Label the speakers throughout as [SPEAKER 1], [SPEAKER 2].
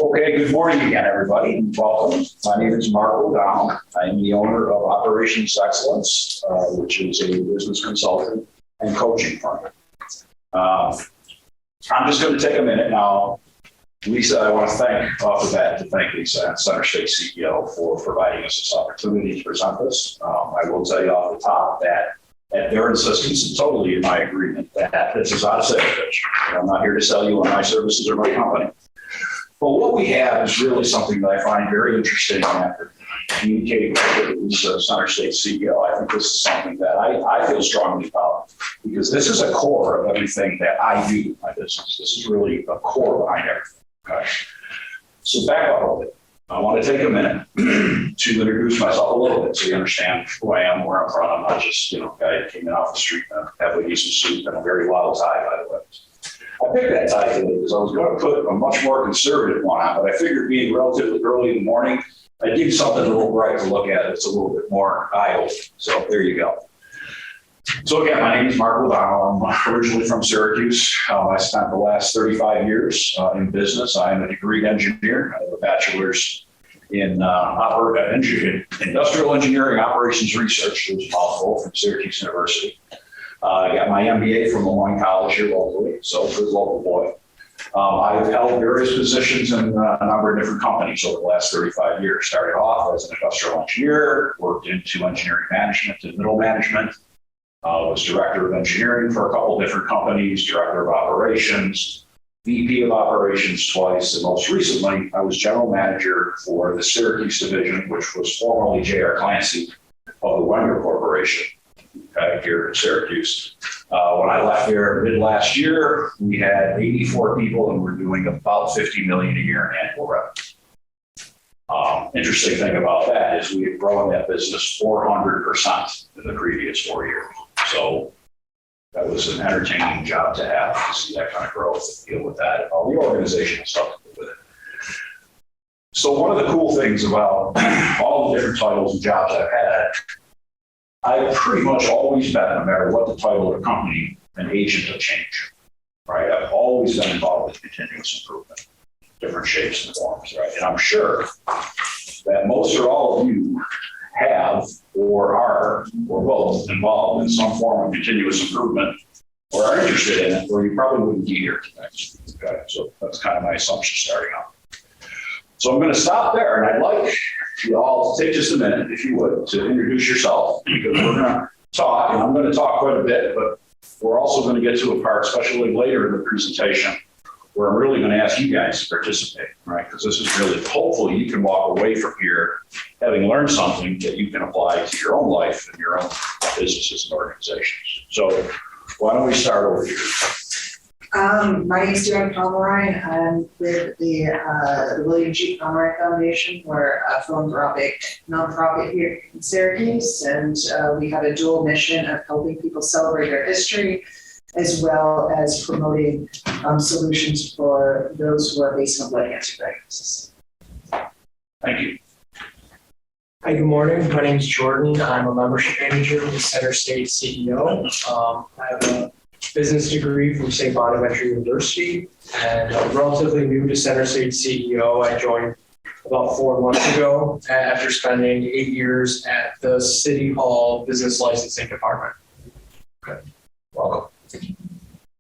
[SPEAKER 1] Okay, good morning again, everybody, and welcome. My name is Mark O'Donnell. I am the owner of Operations Excellence, which is a business consulting and coaching firm. I'm just going to take a minute now. Lisa, I want to thank Lisa, Center State CEO, for providing us this opportunity to present this. I will tell you off the top that at their insistence and totally in my agreement that this is not a sales pitch. I'm not here to sell you on my services or my company. But what we have is really something that I find very interesting after communicating with Lisa, Center State CEO. I think this is something that I feel strongly about because this is a core of everything that I do in my business. This is really a core behind everything. Okay. So back up a little bit. I want to take a minute to introduce myself a little bit so you understand who I am, where I'm from. I'm not just, a guy that came in off the street in a halfway decent suit and a very wild tie, by the way. I picked that tie today because I was going to put a much more conservative one on, but I figured being relatively early in the morning, I'd give something a little bright to look at. It's a little bit more eye-opening. So there you go. So again, my name is Mark O'Donnell. I'm originally from Syracuse. I spent the last 35 years in business. I am a degreed engineer. I have a bachelor's in industrial engineering operations research. It was a mouthful from Syracuse University. I got my MBA from Lemoyne College here locally, so good local boy. I've held various positions in a number of different companies over the last 35 years. Started off as an industrial engineer, worked into engineering management and middle management. Was director of engineering for a couple different companies, director of operations, VP of operations twice, and most recently, I was general manager for the Syracuse division, which was formerly J.R. Clancy of the Wenger Corporation here in Syracuse. When I left there mid last year, we had 84 people and we're doing about $50 million a year in annual revenue. Interesting thing about that is we have grown that business 400% in the previous 4 years. So that was an entertaining job to have to see that kind of growth and deal with that, all the organizational stuff with it. So one of the cool things about all the different titles and jobs I've had, I've pretty much always been, no matter what the title of the company, an agent of change, right? I've always been involved with continuous improvement, different shapes and forms, right? And I'm sure that most or all of you have or are or both involved in some form of continuous improvement or are interested in it, or you probably wouldn't be here today. Okay, so that's kind of my assumption starting out. So I'm going to stop there, and I'd like you all to take just a minute, if you would, to introduce yourself, because we're going to talk, and I'm going to talk quite a bit, but we're also going to get to a part, especially later in the presentation, where I'm really going to ask you guys to participate, right? Because this is really, hopefully you can walk away from here having learned something that you can apply to your own life and your own businesses and organizations. So why don't we start over here?
[SPEAKER 2] My name is Joan Pomeroy. I'm with the William G. Pomeroy Foundation. We're a philanthropic nonprofit here in Syracuse, and we have a dual mission of helping people celebrate their history, as well as promoting solutions for those who are facing a blood cancer diagnosis.
[SPEAKER 1] Thank you.
[SPEAKER 3] Hi, good morning. My name is Jordan. I'm a membership manager with Center State CEO. I have a business degree from St. Bonaventure University, and I'm relatively new to Center State CEO. I joined about 4 months ago after spending 8 years at the City Hall Business Licensing Department.
[SPEAKER 1] Okay. Welcome.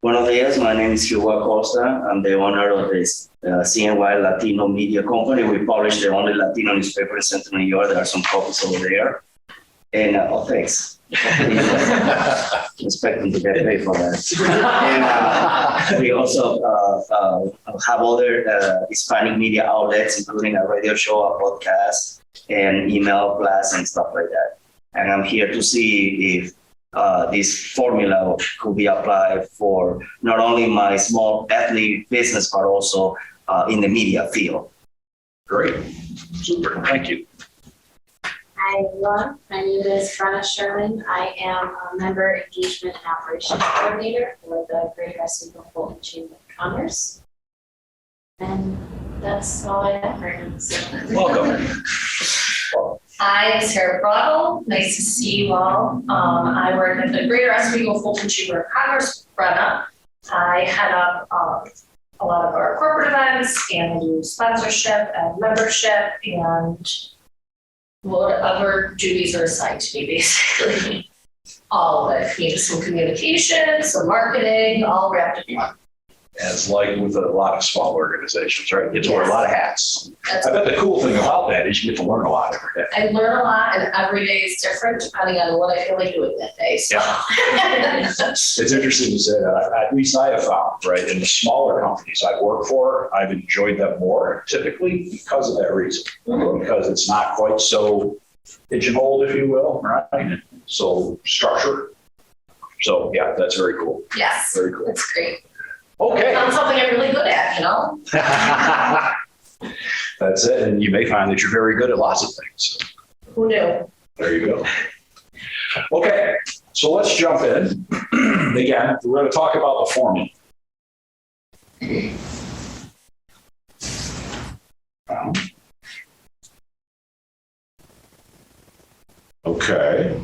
[SPEAKER 4] Buenos días, my name is Hugo Acosta. I'm the owner of this CNY Latino media company. We publish the only Latino newspaper in Central New York. There are some copies over there. And, thanks. Expecting to get paid for that. And we also have other Hispanic media outlets, including a radio show, a podcast, and email blast and stuff like that. And I'm here to see if this formula could be applied for not only my small ethnic business, but also in the media field.
[SPEAKER 1] Great. Super. Thank you.
[SPEAKER 5] Hi, everyone. My name is Brenna Sherman. I am a member engagement and operations coordinator for the Greater Western Fulton Chamber of Commerce. And that's all I have right now. So.
[SPEAKER 1] Welcome.
[SPEAKER 6] Hi, I'm Sarah Brottle. Nice to see you all. I work at the Greater Oswego Fulton Chamber of Commerce, Brenna. I head up a lot of our corporate events and do sponsorship and membership and whatever duties are assigned to me, basically. All of it, maybe some communication, some marketing, all wrapped in one.
[SPEAKER 1] As like with a lot of small organizations, right? You get to wear a lot of hats.
[SPEAKER 6] That's
[SPEAKER 1] I bet the cool thing about that is you get to learn a lot every day.
[SPEAKER 6] I learn a lot, and every day is different depending on what I feel like doing that day. So.
[SPEAKER 1] It's interesting to say that. At least I have found, right, in the smaller companies I've worked for, I've enjoyed them more typically because of that reason. Because it's not quite so pigeonholed, if you will, right? So structured. So yeah, that's very cool.
[SPEAKER 6] Yes,
[SPEAKER 1] Very cool.
[SPEAKER 6] it's great.
[SPEAKER 1] Okay.
[SPEAKER 6] Found something I'm really good at, you know?
[SPEAKER 1] That's it. And you may find that you're very good at lots of things.
[SPEAKER 6] Who knew?
[SPEAKER 1] There you go. Okay, so let's jump in. Again, we're going to talk about the formula. Okay.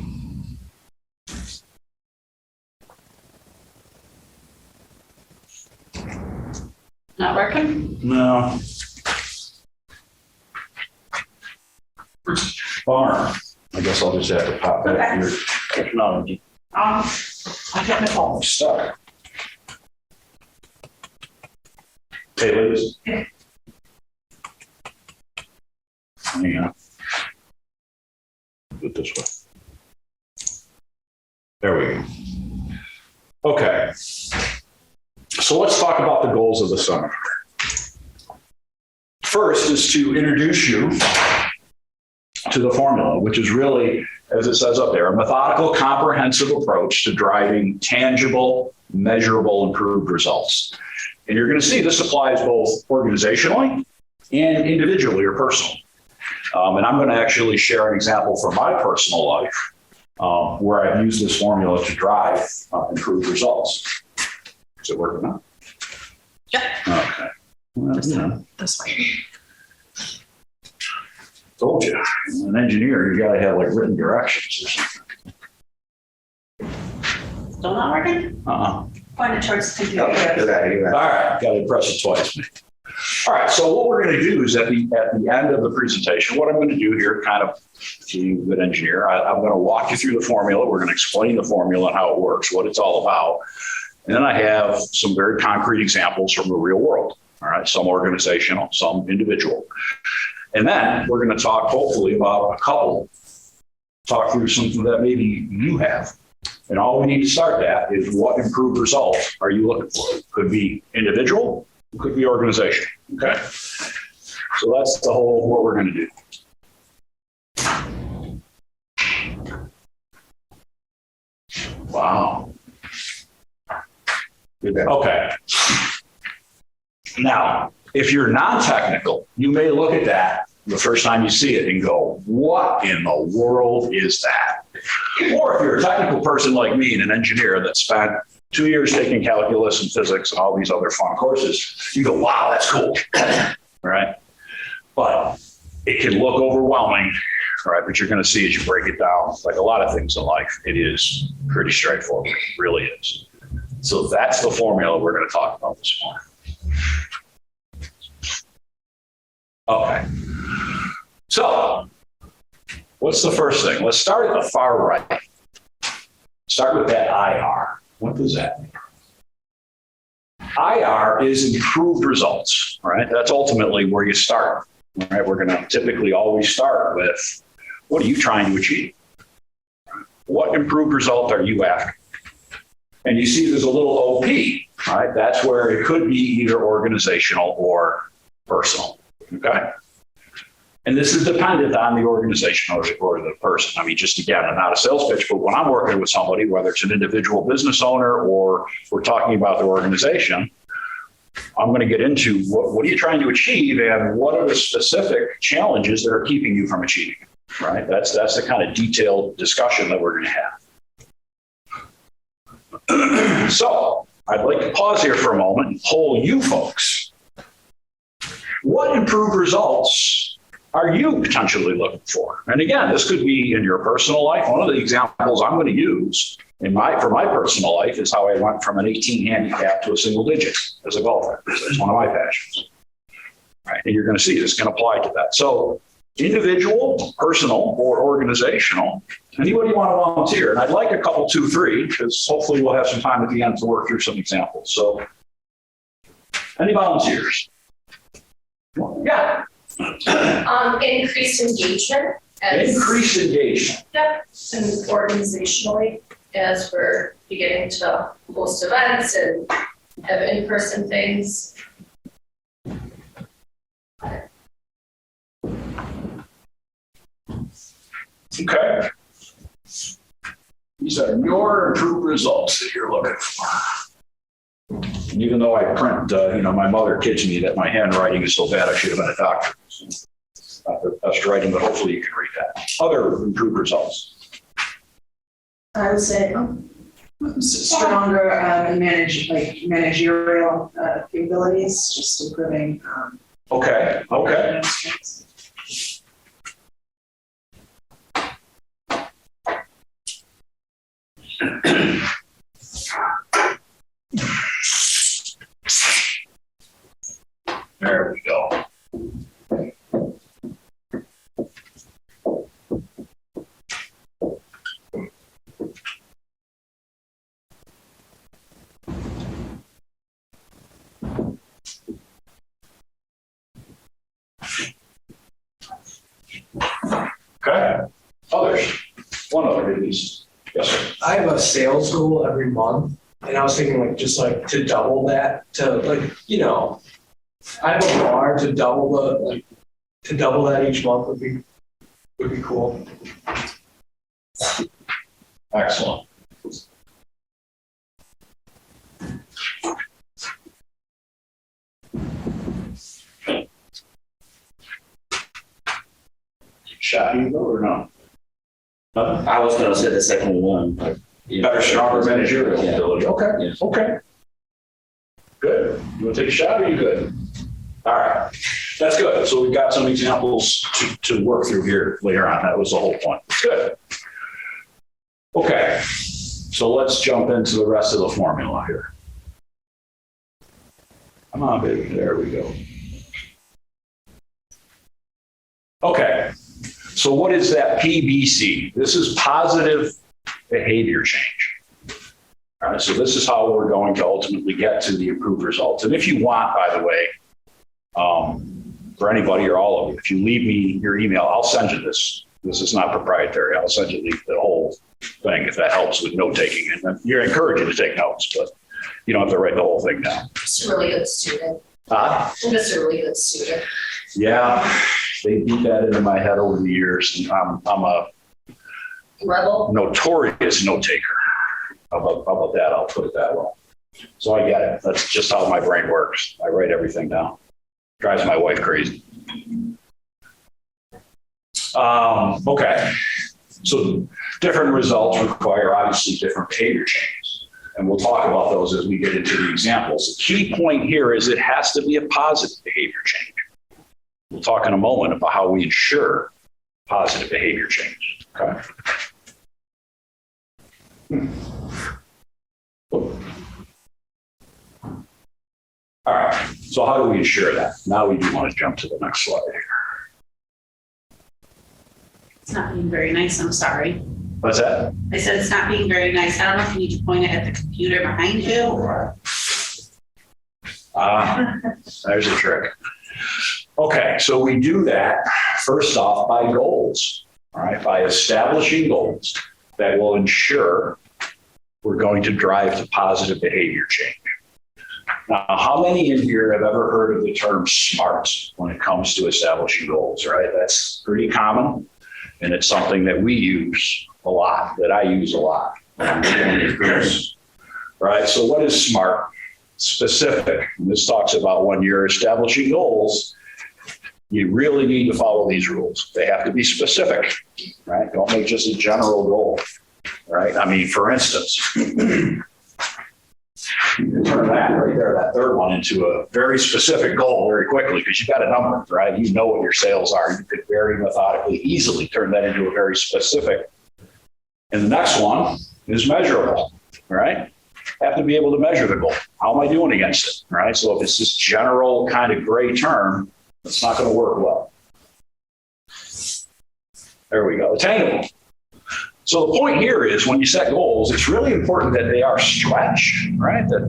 [SPEAKER 7] Not working?
[SPEAKER 1] No. Bummer. I guess I'll just have to pop back your technology.
[SPEAKER 7] I got my phone.
[SPEAKER 1] I'm stuck. Hey, Liz.
[SPEAKER 7] Yeah.
[SPEAKER 1] Hang on. Do it this way. There we go. Okay. So let's talk about the goals of the summit. First is to introduce you to the formula, which is really, as it says up there, a methodical, comprehensive approach to driving tangible, measurable, improved results. And you're going to see this applies both organizationally and individually or personally. And I'm going to actually share an example from my personal life where I've used this formula to drive improved results. Is it working now?
[SPEAKER 7] Yep.
[SPEAKER 1] Okay. Well, you know,
[SPEAKER 7] This way.
[SPEAKER 1] told you, an engineer, you got to have like written directions or something.
[SPEAKER 7] Still not working? Point it towards the computer.
[SPEAKER 1] All right, got to press it twice. All right, so what we're going to do is at the end of the presentation, what I'm going to do here, kind of, to you, good engineer, I'm going to walk you through the formula. We're going to explain the formula and how it works, what it's all about. And then I have some very concrete examples from the real world. All right, some organizational, some individual. And then we're going to talk hopefully about a couple, talk through something that maybe you have. And all we need to start that is what improved results are you looking for? It could be individual, it could be organization. Okay. So that's the whole, what we're going to do. Wow. Okay. Now, if you're non-technical, you may look at that the first time you see it and go, what in the world is that? Or if you're a technical person like me and an engineer that spent 2 years taking calculus and physics and all these other fun courses, you go, wow, that's cool. Right? But it can look overwhelming, right? But you're going to see as you break it down, like a lot of things in life, it is pretty straightforward. It really is. So that's the formula we're going to talk about this morning. Okay. So what's the first thing? Let's start at the far right. Start with that IR. What does that mean? IR is improved results, right? That's ultimately where you start, right? We're going to typically always start with, what are you trying to achieve? What improved result are you after? And you see there's a little OP, right? That's where it could be either organizational or personal, okay? And this is dependent on the organization or the person. I mean, just again, I'm not a sales pitch, but when I'm working with somebody, whether it's an individual business owner or we're talking about their organization, I'm going to get into what are you trying to achieve and what are the specific challenges that are keeping you from achieving it, right? That's the kind of detailed discussion that we're going to have. So I'd like to pause here for a moment and poll you folks. What improved results are you potentially looking for? And again, this could be in your personal life. One of the examples I'm going to use for my personal life is how I went from an 18 handicap to a single digit as a golfer. It's one of my passions. Right? And you're going to see this can apply to that. So individual, personal, or organizational, anybody want to volunteer? And I'd like a couple, 2, 3, because hopefully we'll have some time at the end to work through some examples. So any volunteers? Yeah.
[SPEAKER 6] Increased engagement as.
[SPEAKER 1] Increased engagement.
[SPEAKER 6] Yep, and organizationally, as we're beginning to host events and have in-person things.
[SPEAKER 1] Okay. These are your improved results that you're looking for. And even though I print, my mother kids me that my handwriting is so bad I should have been a doctor. So, not the best writing, but hopefully you can read that. Other improved results.
[SPEAKER 2] I would say stronger managerial capabilities, just improving.
[SPEAKER 1] Okay. There we go. Okay. Others? One other at least. Yes, sir.
[SPEAKER 3] I have a sales goal every month, and I was thinking to double that I have a bar to double that each month would be cool.
[SPEAKER 1] Excellent. Shot you go or no?
[SPEAKER 4] I was gonna say the second one, but.
[SPEAKER 1] Better, stronger managerial
[SPEAKER 4] Yeah.
[SPEAKER 1] ability. Okay.
[SPEAKER 4] Yeah.
[SPEAKER 1] Okay. Good. You want to take a shot or are you good? All right. That's good. So we've got some examples to work through here later on. That was the whole point. Good. Okay. So let's jump into the rest of the formula here. Come on, baby. There we go. Okay. So what is that PBC? This is positive behavior change. All right, so this is how we're going to ultimately get to the improved results. And if you want, by the way, for anybody or all of you, if you leave me your email, I'll send you this. This is not proprietary. I'll send you the whole thing if that helps with note taking. And you're encouraged to take notes, but you don't have to write the whole thing down.
[SPEAKER 6] Just a really good student.
[SPEAKER 1] Huh?
[SPEAKER 6] I'm just a really good student.
[SPEAKER 1] Yeah, they beat that into my head over the years. And I'm a
[SPEAKER 6] Rebel.
[SPEAKER 1] notorious note taker. How about that? I'll put it that way. So I get it. That's just how my brain works. I write everything down. Drives my wife crazy. Okay. So different results require obviously different behavior changes. And we'll talk about those as we get into the examples. The key point here is it has to be a positive behavior change. We'll talk in a moment about how we ensure positive behavior change. Okay. All right, so how do we ensure that? Now we do want to jump to the next slide here.
[SPEAKER 7] It's not being very nice, I'm sorry.
[SPEAKER 1] What's that?
[SPEAKER 7] I said it's not being very nice. I don't know if you need to point it at the computer behind you or.
[SPEAKER 1] There's a trick. Okay, so we do that first off by goals, all right, by establishing goals that will ensure we're going to drive to positive behavior change. Now, how many in here have ever heard of the term SMART when it comes to establishing goals, right? That's pretty common, and it's something that we use a lot, that I use a lot. Right, so what is SMART? Specific. And this talks about when you're establishing goals, you really need to follow these rules. They have to be specific, right? Don't make just a general goal, right? I mean, for instance, You can turn that right there, that third one, into a very specific goal very quickly because you've got a number, right? You know what your sales are. You could very methodically, easily turn that into a very specific. And the next one is measurable, right? Have to be able to measure the goal. How am I doing against it, right? So if it's this general kind of gray term, it's not going to work well. There we go, attainable. So the point here is when you set goals, it's really important that they are stretch, right? That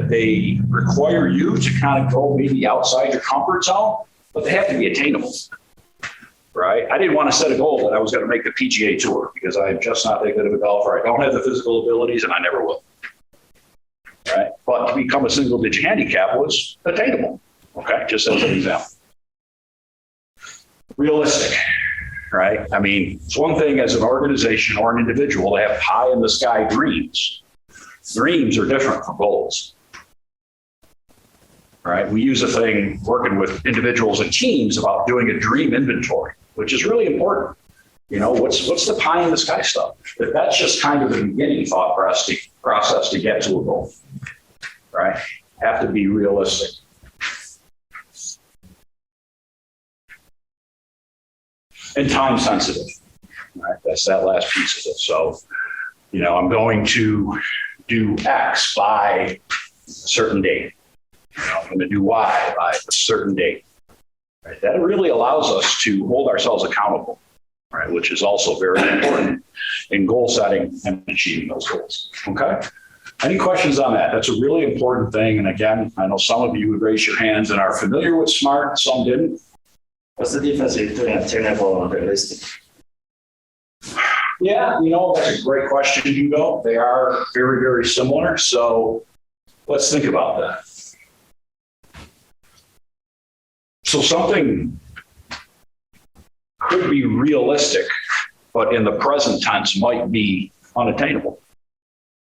[SPEAKER 1] they require you to kind of go maybe outside your comfort zone, but they have to be attainable, right? I didn't want to set a goal that I was going to make the PGA Tour because I'm just not that good of a golfer. I don't have the physical abilities and I never will, right? But to become a single-digit handicap was attainable, okay? Just as an example. Realistic. Right? I mean, it's one thing as an organization or an individual to have pie in the sky dreams. Dreams are different from goals. Right? We use a thing working with individuals and teams about doing a dream inventory, which is really important. You know, what's the pie in the sky stuff? But that's just kind of the beginning thought process to get to a goal. Right? Have to be realistic. And time sensitive, right? That's that last piece of it. So, you know, I'm going to do X by a certain date. You know, I'm going to do Y by a certain date. Right? That really allows us to hold ourselves accountable, right? Which is also very important in goal setting and achieving those goals. Okay. Any questions on that? That's a really important thing. And again, I know some of you would raise your hands and are familiar with SMART, some didn't.
[SPEAKER 4] What's the difference between attainable and realistic?
[SPEAKER 1] Yeah, you know, that's a great question, Hugo. They are very, very similar. So let's think about that. So something could be realistic, but in the present tense might be unattainable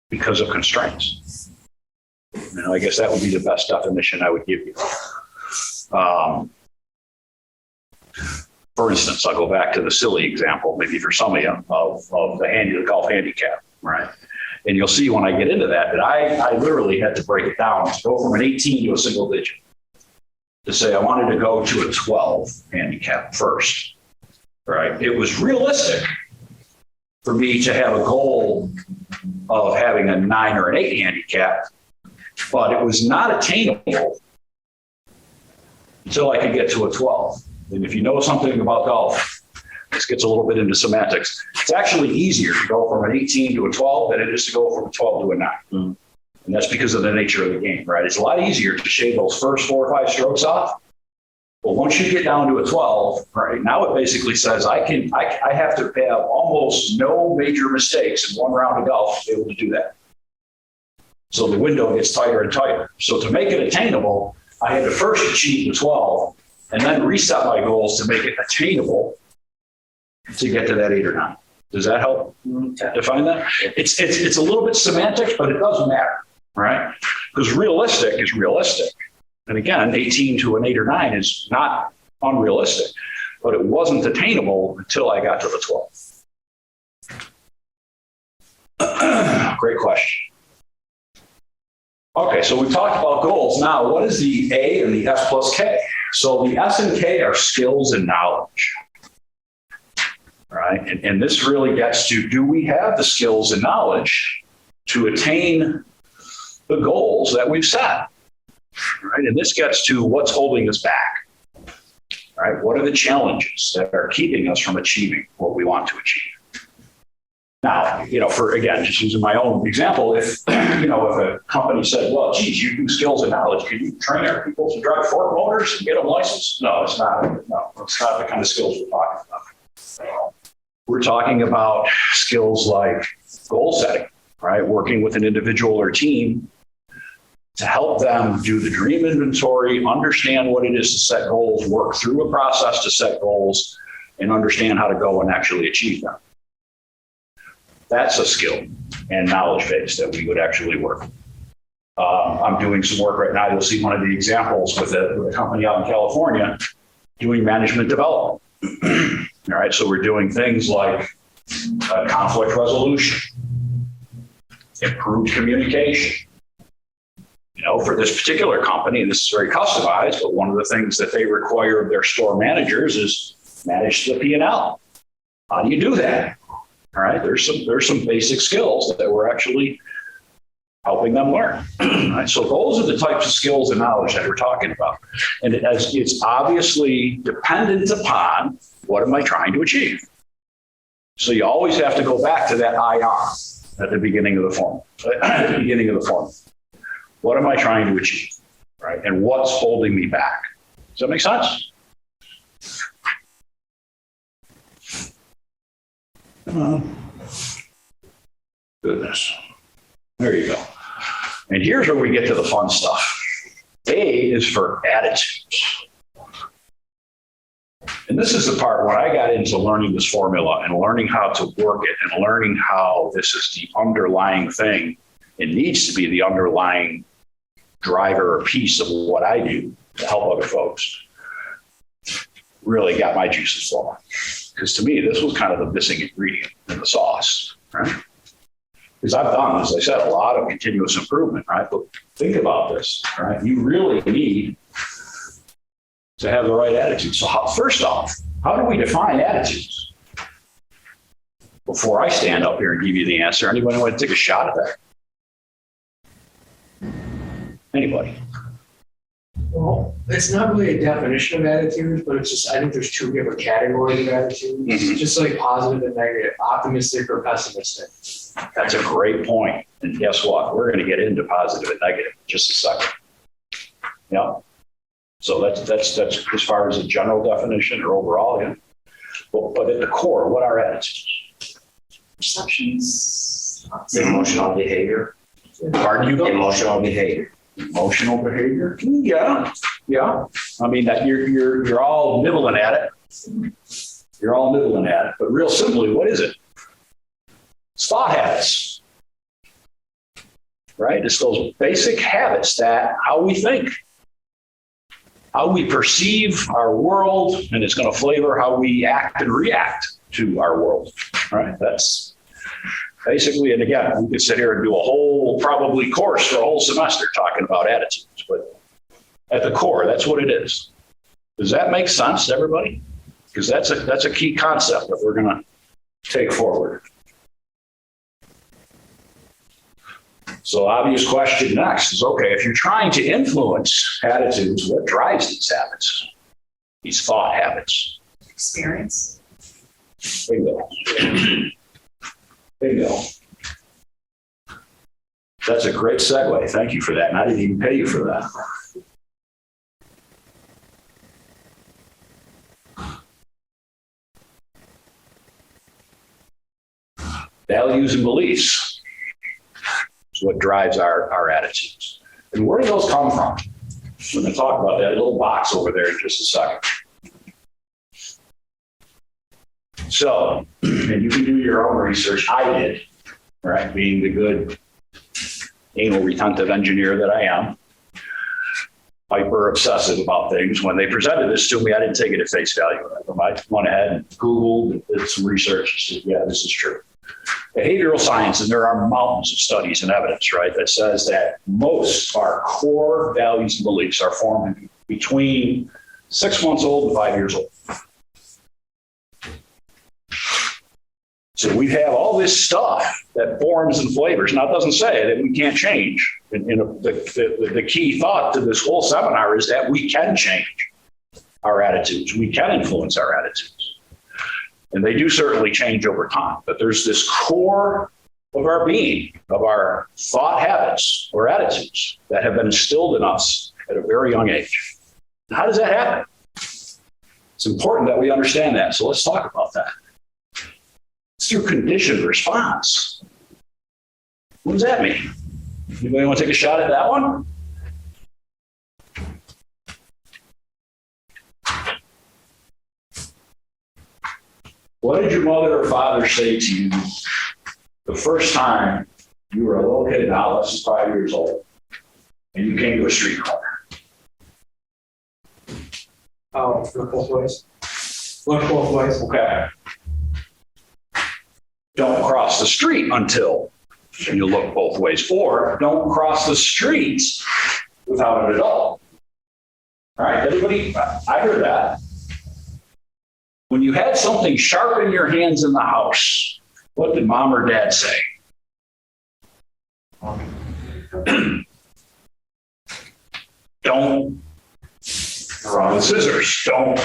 [SPEAKER 1] because of constraints. You know, I guess that would be the best definition I would give you. For instance, I'll go back to the silly example, maybe for some of you, of the golf handicap, right? And you'll see when I get into that I literally had to break it down to go from an 18 to a single digit. To say I wanted to go to a 12 handicap first, right? It was realistic for me to have a goal of having a 9 or an 8 handicap, but it was not attainable until I could get to a 12. And if you know something about golf, this gets a little bit into semantics. It's actually easier to go from an 18 to a 12 than it is to go from a 12 to a 9. Mm. And that's because of the nature of the game, right? It's a lot easier to shave those first 4 or 5 strokes off. But once you get down to a 12, right, now it basically says I have to have almost no major mistakes in one round of golf to be able to do that. So the window gets tighter and tighter. So to make it attainable, I had to first achieve the 12 and then reset my goals to make it attainable to get to that 8 or 9. Does that help define that? It's a little bit semantic, but it doesn't matter, right? Because realistic is realistic. And again, 18 to an 8 or 9 is not unrealistic, but it wasn't attainable until I got to the 12. Great question. Okay, so we talked about goals. Now, what is the A and the S plus K? So the S and K are skills and knowledge, right? And this really gets to, do we have the skills and knowledge to attain the goals that we've set, right? And this gets to what's holding us back, right? What are the challenges that are keeping us from achieving what we want to achieve? Now, you know, again, just using my own example, if a company said, well, geez, you do skills and knowledge, can you train our people to drive fork motors and get them licensed? No, it's not the kind of skills we're talking about. We're talking about skills like goal setting, right? Working with an individual or team to help them do the dream inventory, understand what it is to set goals, work through a process to set goals, and understand how to go and actually achieve them. That's a skill and knowledge base that we would actually work. I'm doing some work right now. You'll see one of the examples with a company out in California doing management development. All right, so we're doing things like conflict resolution, improved communication, For this particular company, and this is very customized, but one of the things that they require of their store managers is manage the P&L. How do you do that? All right, there's some basic skills that we're actually helping them learn. Right? So those are the types of skills and knowledge that we're talking about. And it's obviously dependent upon what am I trying to achieve. So you always have to go back to that IR at the beginning of the form. What am I trying to achieve? Right? And what's holding me back? Does that make sense? Goodness. There you go. And here's where we get to the fun stuff. A is for attitudes. And this is the part when I got into learning this formula and learning how to work it and learning how this is the underlying thing. It needs to be the underlying driver or piece of what I do to help other folks. Really got my juices flowing. Because to me, this was kind of the missing ingredient in the sauce, right? Because I've done, as I said, a lot of continuous improvement, right? But think about this, right? You really need to have the right attitude. So first off, how do we define attitudes? Before I stand up here and give you the answer, anybody want to take a shot at that? Anybody?
[SPEAKER 3] Well, it's not really a definition of attitudes, but it's just, I think there's two different categories of attitudes, just like positive and negative, optimistic or pessimistic.
[SPEAKER 1] That's a great point. And guess what? We're going to get into positive and negative in just a second. Yeah. So that's as far as a general definition or overall, yeah. But at the core, what are attitudes?
[SPEAKER 6] Perceptions.
[SPEAKER 4] Emotional behavior.
[SPEAKER 1] Pardon you?
[SPEAKER 4] Emotional behavior.
[SPEAKER 1] Emotional behavior? Yeah. I mean, that you're all nibbling at it. You're all nibbling at it. But real simply, what is it? It's thought habits. Right? It's those basic habits that how we think, how we perceive our world, and it's going to flavor how we act and react to our world. Right? That's basically, and again, we could sit here and do a whole probably course for a whole semester talking about attitudes, but at the core, that's what it is. Does that make sense to everybody? Because that's a key concept that we're going to take forward. So obvious question next is, okay, if you're trying to influence attitudes, what drives these habits? These thought habits?
[SPEAKER 2] Experience.
[SPEAKER 1] Bingo. Bingo. That's a great segue. Thank you for that. And I didn't even pay you for that. Values and beliefs is what drives our attitudes. And where do those come from? We're going to talk about that little box over there in just a second. So, and you can do your own research. I did, right? Being the good anal retentive engineer that I am, hyper obsessive about things. When they presented this to me, I didn't take it at face value. I went ahead and Googled, did some research, and said, yeah, this is true. Behavioral science, and there are mountains of studies and evidence, right, that says that most of our core values and beliefs are formed between 6 months old and 5 years old. So we have all this stuff that forms and flavors. Now, it doesn't say that we can't change. And, the key thought to this whole seminar is that we can change our attitudes. We can influence our attitudes. And they do certainly change over time. But there's this core of our being, of our thought habits or attitudes that have been instilled in us at a very young age. How does that happen? It's important that we understand that. So let's talk about that. It's through conditioned response. What does that mean? Anybody want to take a shot at that one? What did your mother or father say to you the first time you were a little kid, now less than 5 years old, and you came to a street corner?
[SPEAKER 3] Oh, look both ways. Look both ways.
[SPEAKER 1] Okay. Don't cross the street until you look both ways. Or don't cross the street without an adult. All right, everybody, I heard that. When you had something sharp in your hands in the house, what did mom or dad say? Don't draw with scissors. Don't,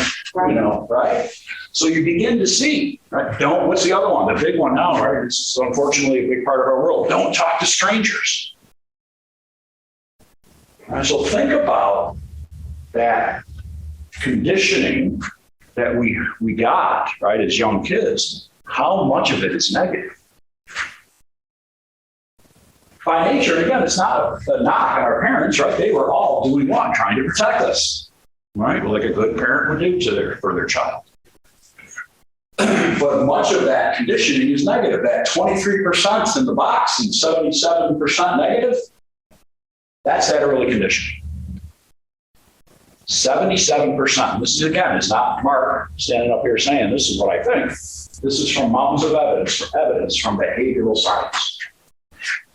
[SPEAKER 1] right? So you begin to see, right? Don't, what's the other one? The big one now, right? It's unfortunately a big part of our world. Don't talk to strangers. All right, so think about that conditioning that we got, right, as young kids. How much of it is negative? By nature, and again, it's not a knock on our parents, right? They were all doing what? Trying to protect us, right? Like a good parent would do for their child. But much of that conditioning is negative. That 23% in the box and 77% negative, that's that early conditioning. 77%. This is, again, it's not Mark standing up here saying this is what I think. This is from mountains of evidence from behavioral science.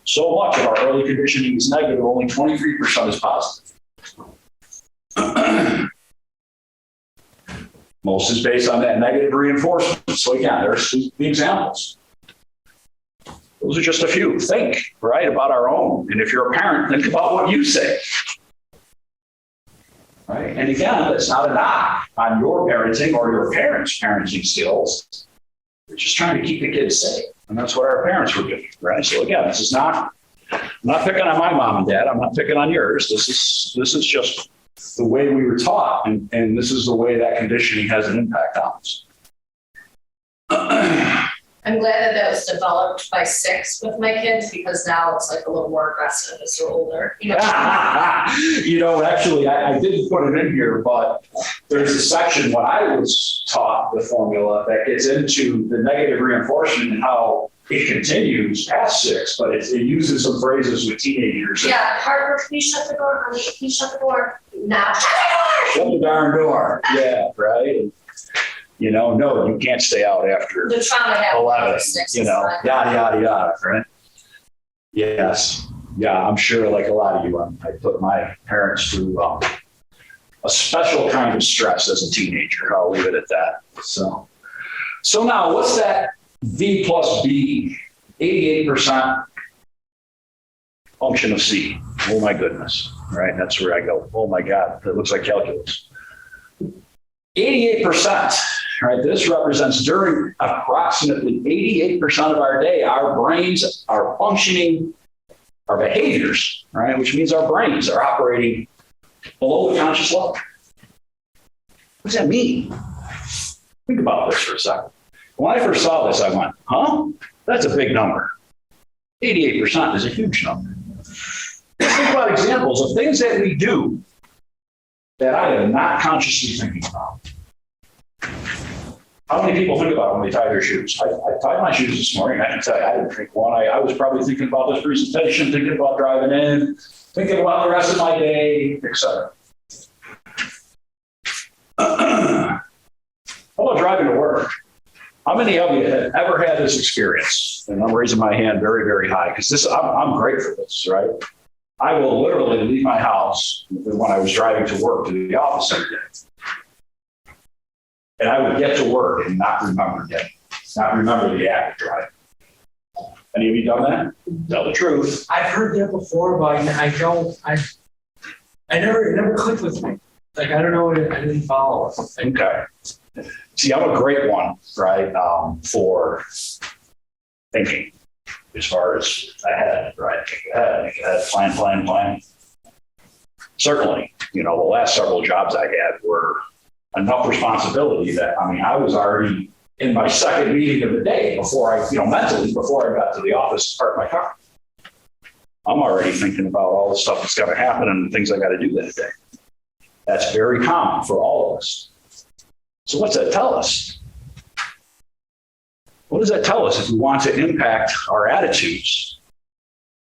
[SPEAKER 1] So much of our early conditioning is negative, only 23% is positive. Most is based on that negative reinforcement. So again, there's the examples. Those are just a few. Think, right, about our own. And if you're a parent, think about what you say. Right? And again, that's not a knock on your parenting or your parents' parenting skills. We're just trying to keep the kids safe. And that's what our parents were doing, right? So again, this is not, I'm not picking on my mom and dad. I'm not picking on yours. This is just the way we were taught. And this is the way that conditioning has an impact on us.
[SPEAKER 6] I'm glad that was developed by 6 with my kids, because now it's like a little more aggressive as they're older.
[SPEAKER 1] Actually, I didn't put it in here, but there's a section when I was taught the formula that gets into the negative reinforcement and how it continues past 6, but it uses some phrases with teenagers.
[SPEAKER 6] Yeah, Harper, can you shut the door? Honey, can you shut the door? Now.
[SPEAKER 1] Shut the darn door. Yeah, right. And, no, you can't stay out after
[SPEAKER 6] the trauma
[SPEAKER 1] 11, yada, yada, yada, right? Yes. Yeah, I'm sure like a lot of you, I put my parents through a special kind of stress as a teenager. I'll leave it at that. So now what's that V plus B, 88% function of C? Oh my goodness, right? That's where I go. Oh my God, that looks like calculus. 88%, right? This represents during approximately 88% of our day, our brains are functioning, our behaviors, right? Which means our brains are operating below the conscious level. What does that mean? Think about this for a second. When I first saw this, I went, huh? That's a big number. 88% is a huge number. Let's think about examples of things that we do that I am not consciously thinking about. How many people think about when they tie their shoes? I tied my shoes this morning. I can tell you, I didn't think one. I was probably thinking about this presentation, thinking about driving in, thinking about the rest of my day, etc. How about driving to work? How many of you have ever had this experience? And I'm raising my hand very, very high because I'm great for this, right? I will literally leave my house when I was driving to work to the office every day. And I would get to work and not remember the act of driving. Any of you done that? Tell the truth.
[SPEAKER 3] I've heard that before, but I never clicked with me. Like, I don't know what I didn't follow it.
[SPEAKER 1] Okay. See, I'm a great one, right, for thinking as far as ahead, right? Ahead, plan. Certainly, the last several jobs I had were enough responsibility that, I was already in my second meeting of the day before I, mentally, before I got to the office to park my car. I'm already thinking about all the stuff that's got to happen and the things I got to do that day. That's very common for all of us. So what's that tell us? What does that tell us if we want to impact our attitudes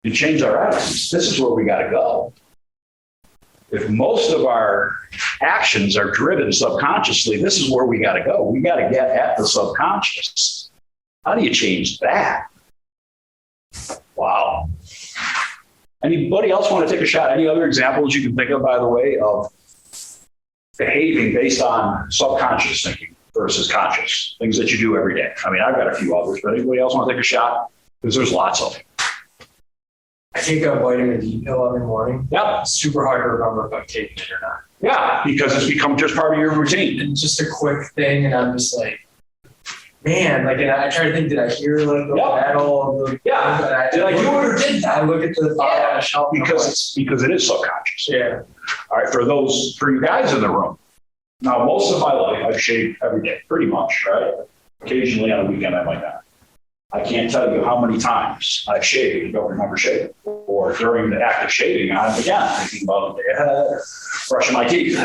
[SPEAKER 1] and change our attitudes? This is where we got to go. If most of our actions are driven subconsciously, this is where we got to go. We got to get at the subconscious. How do you change that? Wow. Anybody else want to take a shot? Any other examples you can think of, by the way, of behaving based on subconscious thinking versus conscious, things that you do every day? I mean, I've got a few others, but anybody else want to take a shot? Because there's lots of them.
[SPEAKER 3] I take a vitamin D pill every morning.
[SPEAKER 1] Yeah.
[SPEAKER 3] It's super hard to remember if I'm taking it or not.
[SPEAKER 1] Yeah, because it's become just part of your routine.
[SPEAKER 3] It's just a quick thing, and I'm just like, man, like, and I try to think, did I hear like the battle of the?
[SPEAKER 1] Yeah.
[SPEAKER 3] Did I do it or didn't I? Look at the bottom on the shelf.
[SPEAKER 1] Because it is subconscious.
[SPEAKER 3] Yeah.
[SPEAKER 1] All right, for you guys in the room. Now, most of my life, I've shaved every day, pretty much, right? Occasionally on a weekend, I might not. I can't tell you how many times I've shaved and don't remember shaving. Or during the act of shaving, I'm again thinking about the day ahead, brushing my teeth.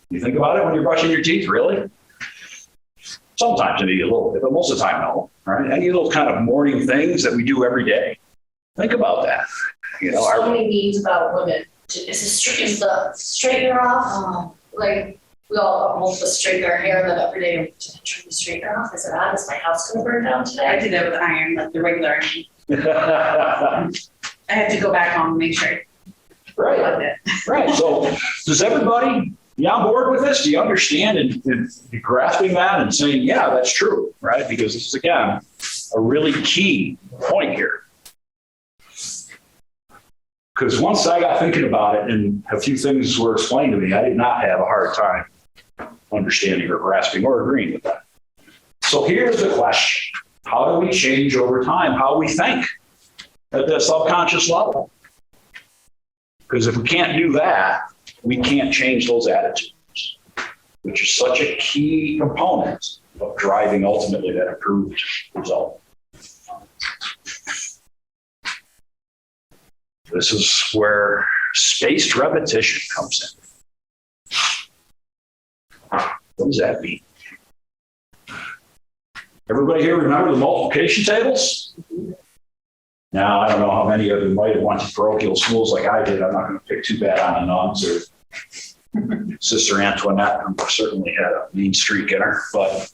[SPEAKER 1] You think about it when you're brushing your teeth, really? Sometimes maybe a little bit, but most of the time, no. Right? Any of those kind of morning things that we do every day. Think about that. You know,
[SPEAKER 6] So many needs about women. Is the straightener off? Like, we all almost straighten our hair, then every day we turn the straightener off. Is it on? Is my house gonna burn down today?
[SPEAKER 7] I did it with iron, like the regular. I had to go back home and make sure.
[SPEAKER 1] Right. Right. So does everybody be on board with this? Do you understand and grasping that and saying, yeah, that's true, right? Because this is, again, a really key point here. Because once I got thinking about it and a few things were explained to me, I did not have a hard time understanding or grasping or agreeing with that. So here's the question. How do we change over time how we think at the subconscious level? Because if we can't do that, we can't change those attitudes, which is such a key component of driving ultimately that improved result. This is where spaced repetition comes in. What does that mean? Everybody here remember the multiplication tables? Now, I don't know how many of you might have went to parochial schools like I did. I'm not going to pick too bad on the nuns or Sister Antoinette, who certainly had a mean streak in her, but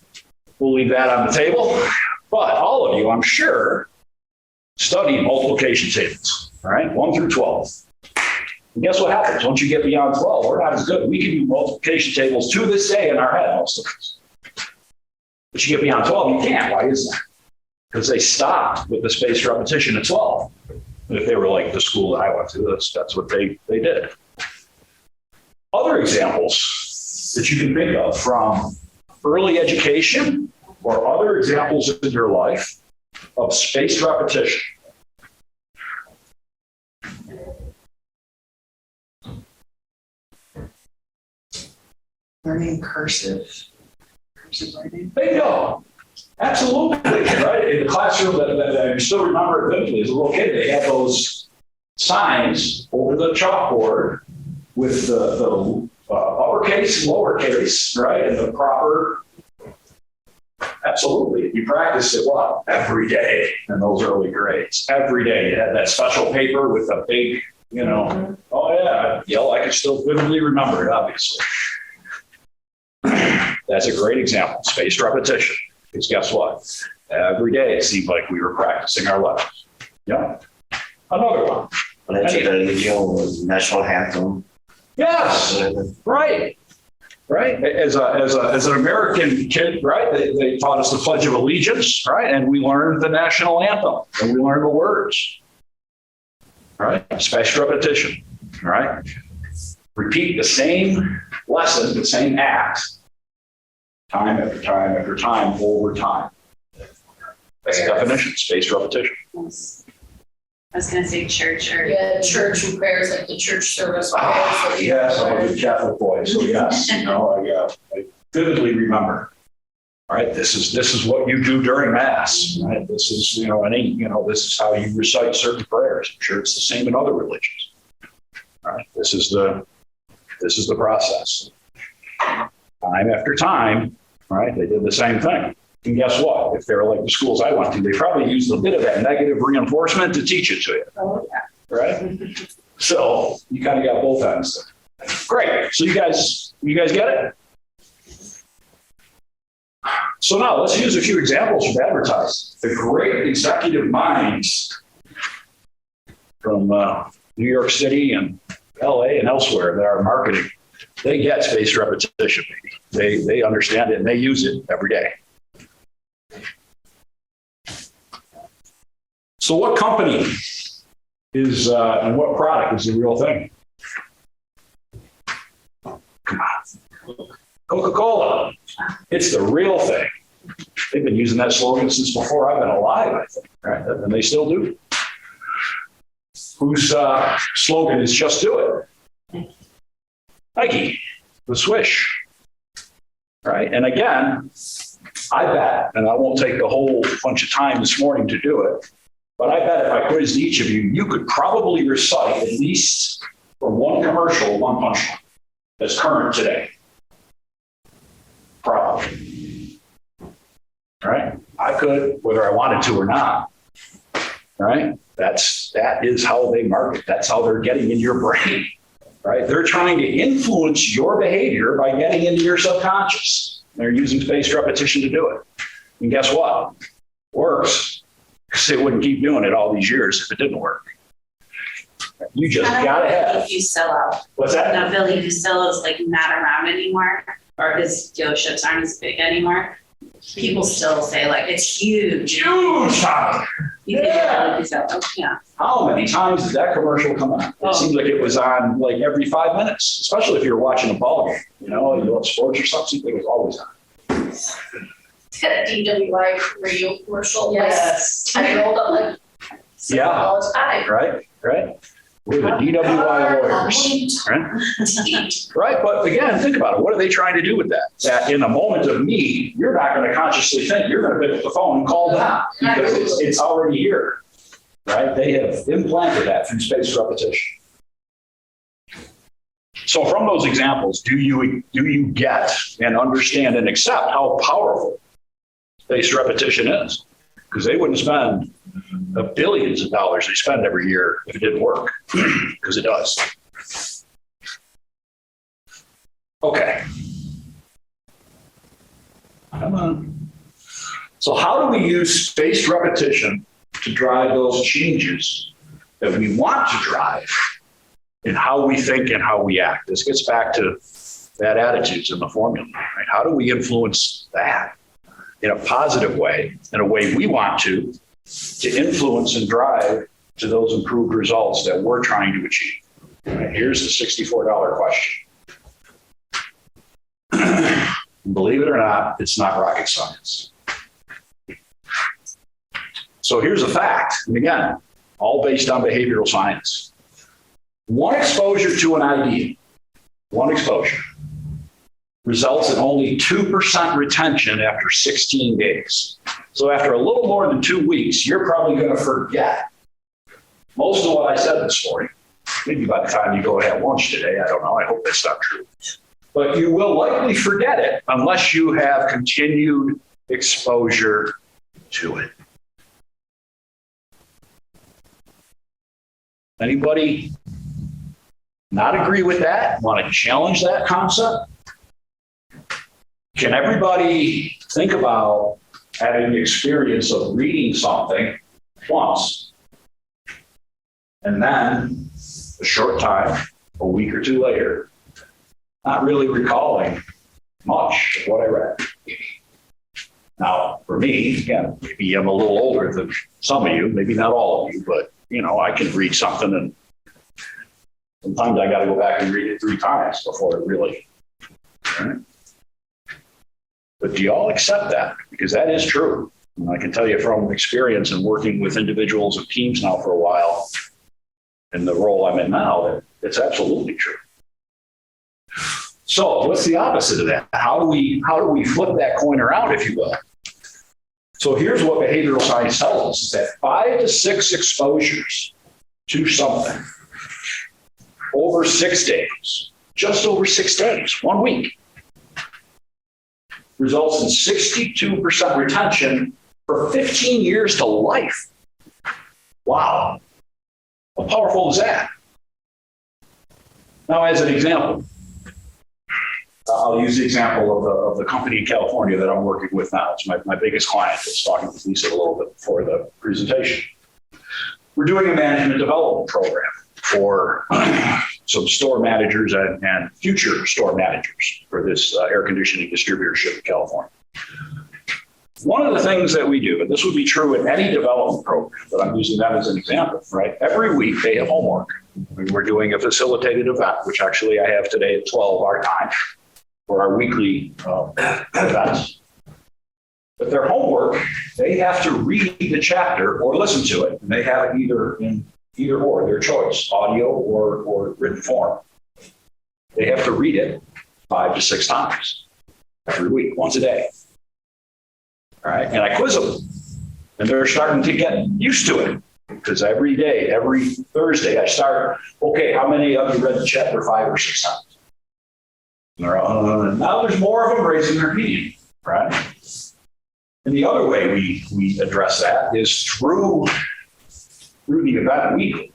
[SPEAKER 1] we'll leave that on the table. But all of you, I'm sure, studied multiplication tables, all right? 1 through 12. And guess what happens? Once you get beyond 12, we're not as good. We can do multiplication tables to this day in our head, most of us. But you get beyond 12, you can't. Why is that? Because they stopped with the spaced repetition at 12. If they were like the school that I went to, that's what they did. Other examples that you can think of from early education or other examples in your life of spaced repetition.
[SPEAKER 2] Learning cursive writing.
[SPEAKER 1] Bingo. Absolutely, right? In the classroom that I still remember it vividly as a little kid, they had those signs over the chalkboard with the uppercase, lowercase, right? And the proper. Absolutely. You practice it what? Every day in those early grades. Every day. You had that special paper with a big, oh yeah, I can still vividly remember it, obviously. That's a great example, spaced repetition. Because guess what? Every day it seemed like we were practicing our letters. Yeah. Another one.
[SPEAKER 4] National anthem.
[SPEAKER 1] Yes. Right. Right. As an American kid, right? They taught us the Pledge of Allegiance, right? And we learned the national anthem and we learned the words. Right? Spaced repetition. Right? Repeat the same lesson, the same act, time after time after time over time. That's the definition, spaced repetition.
[SPEAKER 7] I was gonna say church or.
[SPEAKER 6] Yeah, church and prayers, like the church service. Prayers,
[SPEAKER 1] Yes, I'm a good Catholic boy, so yes, I vividly remember. All right, this is what you do during Mass. Right? This is, this is how you recite certain prayers. I'm sure it's the same in other religions. All right, this is the process. Time after time, right? They did the same thing. And guess what? If they were like the schools I went to, they probably used a bit of that negative reinforcement to teach it to you.
[SPEAKER 6] Oh, yeah.
[SPEAKER 1] Right? So you kind of got both ends there. Great. So you guys get it? So now let's use a few examples from advertising. The great executive minds from New York City and LA and elsewhere that are marketing, they get spaced repetition. They understand it and they use it every day. So what company is, and what product is the real thing? Come on. Coca-Cola. It's the real thing. They've been using that slogan since before I've been alive, I think, right? And they still do. Whose slogan is just do it? Nike, the swish, right? And again, I bet, and I won't take the whole bunch of time this morning to do it, but I bet if I quizzed each of you, you could probably recite at least from one commercial, one punchline that's current today. Probably. Right? I could, whether I wanted to or not. Right? That is how they market. That's how they're getting in your brain. Right? They're trying to influence your behavior by getting into your subconscious. They're using spaced repetition to do it. And guess what? Works. Because they wouldn't keep doing it all these years if it didn't work. You just gotta have.
[SPEAKER 7] If you sell out.
[SPEAKER 1] What's that?
[SPEAKER 7] Now Billy Fusillo is like not around anymore, or his dealerships aren't as big anymore. People still say like it's huge.
[SPEAKER 1] Huge time.
[SPEAKER 7] You think Billy Fusillo? Yeah.
[SPEAKER 1] How many times did that commercial come on? It seemed like it was on like every 5 minutes, especially if you're watching a ball game. You love sports or something, it was always on.
[SPEAKER 6] That DWI radio commercial.
[SPEAKER 7] Yes.
[SPEAKER 6] I rolled up like.
[SPEAKER 1] Yeah.
[SPEAKER 6] All the time.
[SPEAKER 1] Right. We're the DWI lawyers. Right? But again, think about it. What are they trying to do with that? That in a moment of need, you're not going to consciously think you're going to pick up the phone and call them because it's already here. Right? They have implanted that through spaced repetition. So from those examples, do you get and understand and accept how powerful spaced repetition is? Because they wouldn't spend the billions of dollars they spend every year if it didn't work, because it does. Okay. Come on. So how do we use spaced repetition to drive those changes that we want to drive in how we think and how we act? This gets back to that attitudes in the formula, right? How do we influence that in a positive way, in a way we want to influence and drive to those improved results that we're trying to achieve? Right, here's the $64 question. Believe it or not, it's not rocket science. So here's a fact, and again, all based on behavioral science. One exposure to an idea, one exposure, results in only 2% retention after 16 days. So after a little more than 2 weeks, you're probably going to forget most of what I said this morning. Maybe by the time you go and have lunch today, I don't know. I hope that's not true. But you will likely forget it unless you have continued exposure to it. Anybody not agree with that? Want to challenge that concept? Can everybody think about having the experience of reading something once and then a short time, a week or two later, not really recalling much of what I read? Now, for me, again, maybe I'm a little older than some of you, maybe not all of you, but I can read something and sometimes I got to go back and read it 3 times before it really, right? But do you all accept that? Because that is true. And I can tell you from experience and working with individuals and teams now for a while, in the role I'm in now, that it's absolutely true. So what's the opposite of that? How do we flip that coin around, if you will? So here's what behavioral science tells us, is that 5 to 6 exposures to something over 6 days, just over 6 days, 1 week, results in 62% retention for 15 years to life. Wow. How powerful is that? Now, as an example, I'll use the example of the company in California that I'm working with now. It's my biggest client. I was talking with Lisa a little bit before the presentation. We're doing a management development program for some store managers and future store managers for this air conditioning distributorship in California. One of the things that we do, and this would be true in any development program, but I'm using that as an example, right? Every week they have homework. We're doing a facilitated event, which actually I have today at 12 our time for our weekly events. But their homework, they have to read the chapter or listen to it. And they have it either or, their choice, audio or written form. They have to read it 5 to 6 times every week, once a day. All right, and I quiz them, and they're starting to get used to it because every day, every Thursday, I start. Okay, how many of you read the chapter 5 or 6 times? And they're, now there's more of them raising their hand, right? And the other way we address that is through the event week.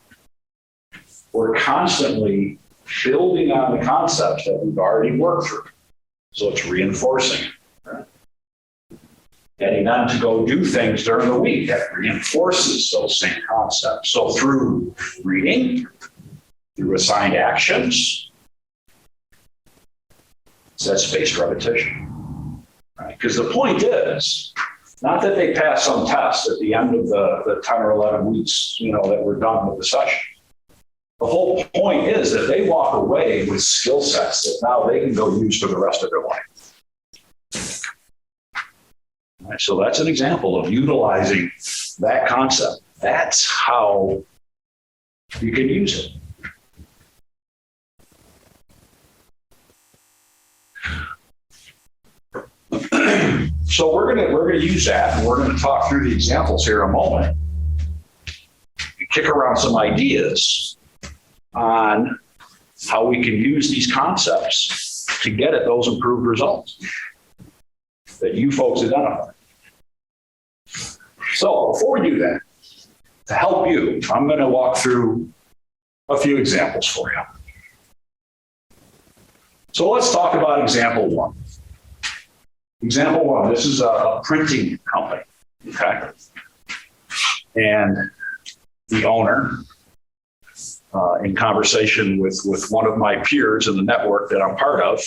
[SPEAKER 1] We're constantly building on the concepts that we've already worked through, so it's reinforcing. Getting them to go do things during the week that reinforces those same concepts. So through reading, through assigned actions, it's spaced repetition. Right? Because the point is, not that they pass some test at the end of the 10 or 11 weeks, that we're done with the session. The whole point is that they walk away with skill sets that now they can go use for the rest of their life. Right, so that's an example of utilizing that concept. That's how you can use it. So we're gonna use that, and we're gonna talk through the examples here in a moment. Kick around some ideas on how we can use these concepts to get at those improved results that you folks identify. So before we do that, to help you, I'm going to walk through a few examples for you. So let's talk about example 1. Example 1, this is a printing company, okay? And the owner, in conversation with one of my peers in the network that I'm part of,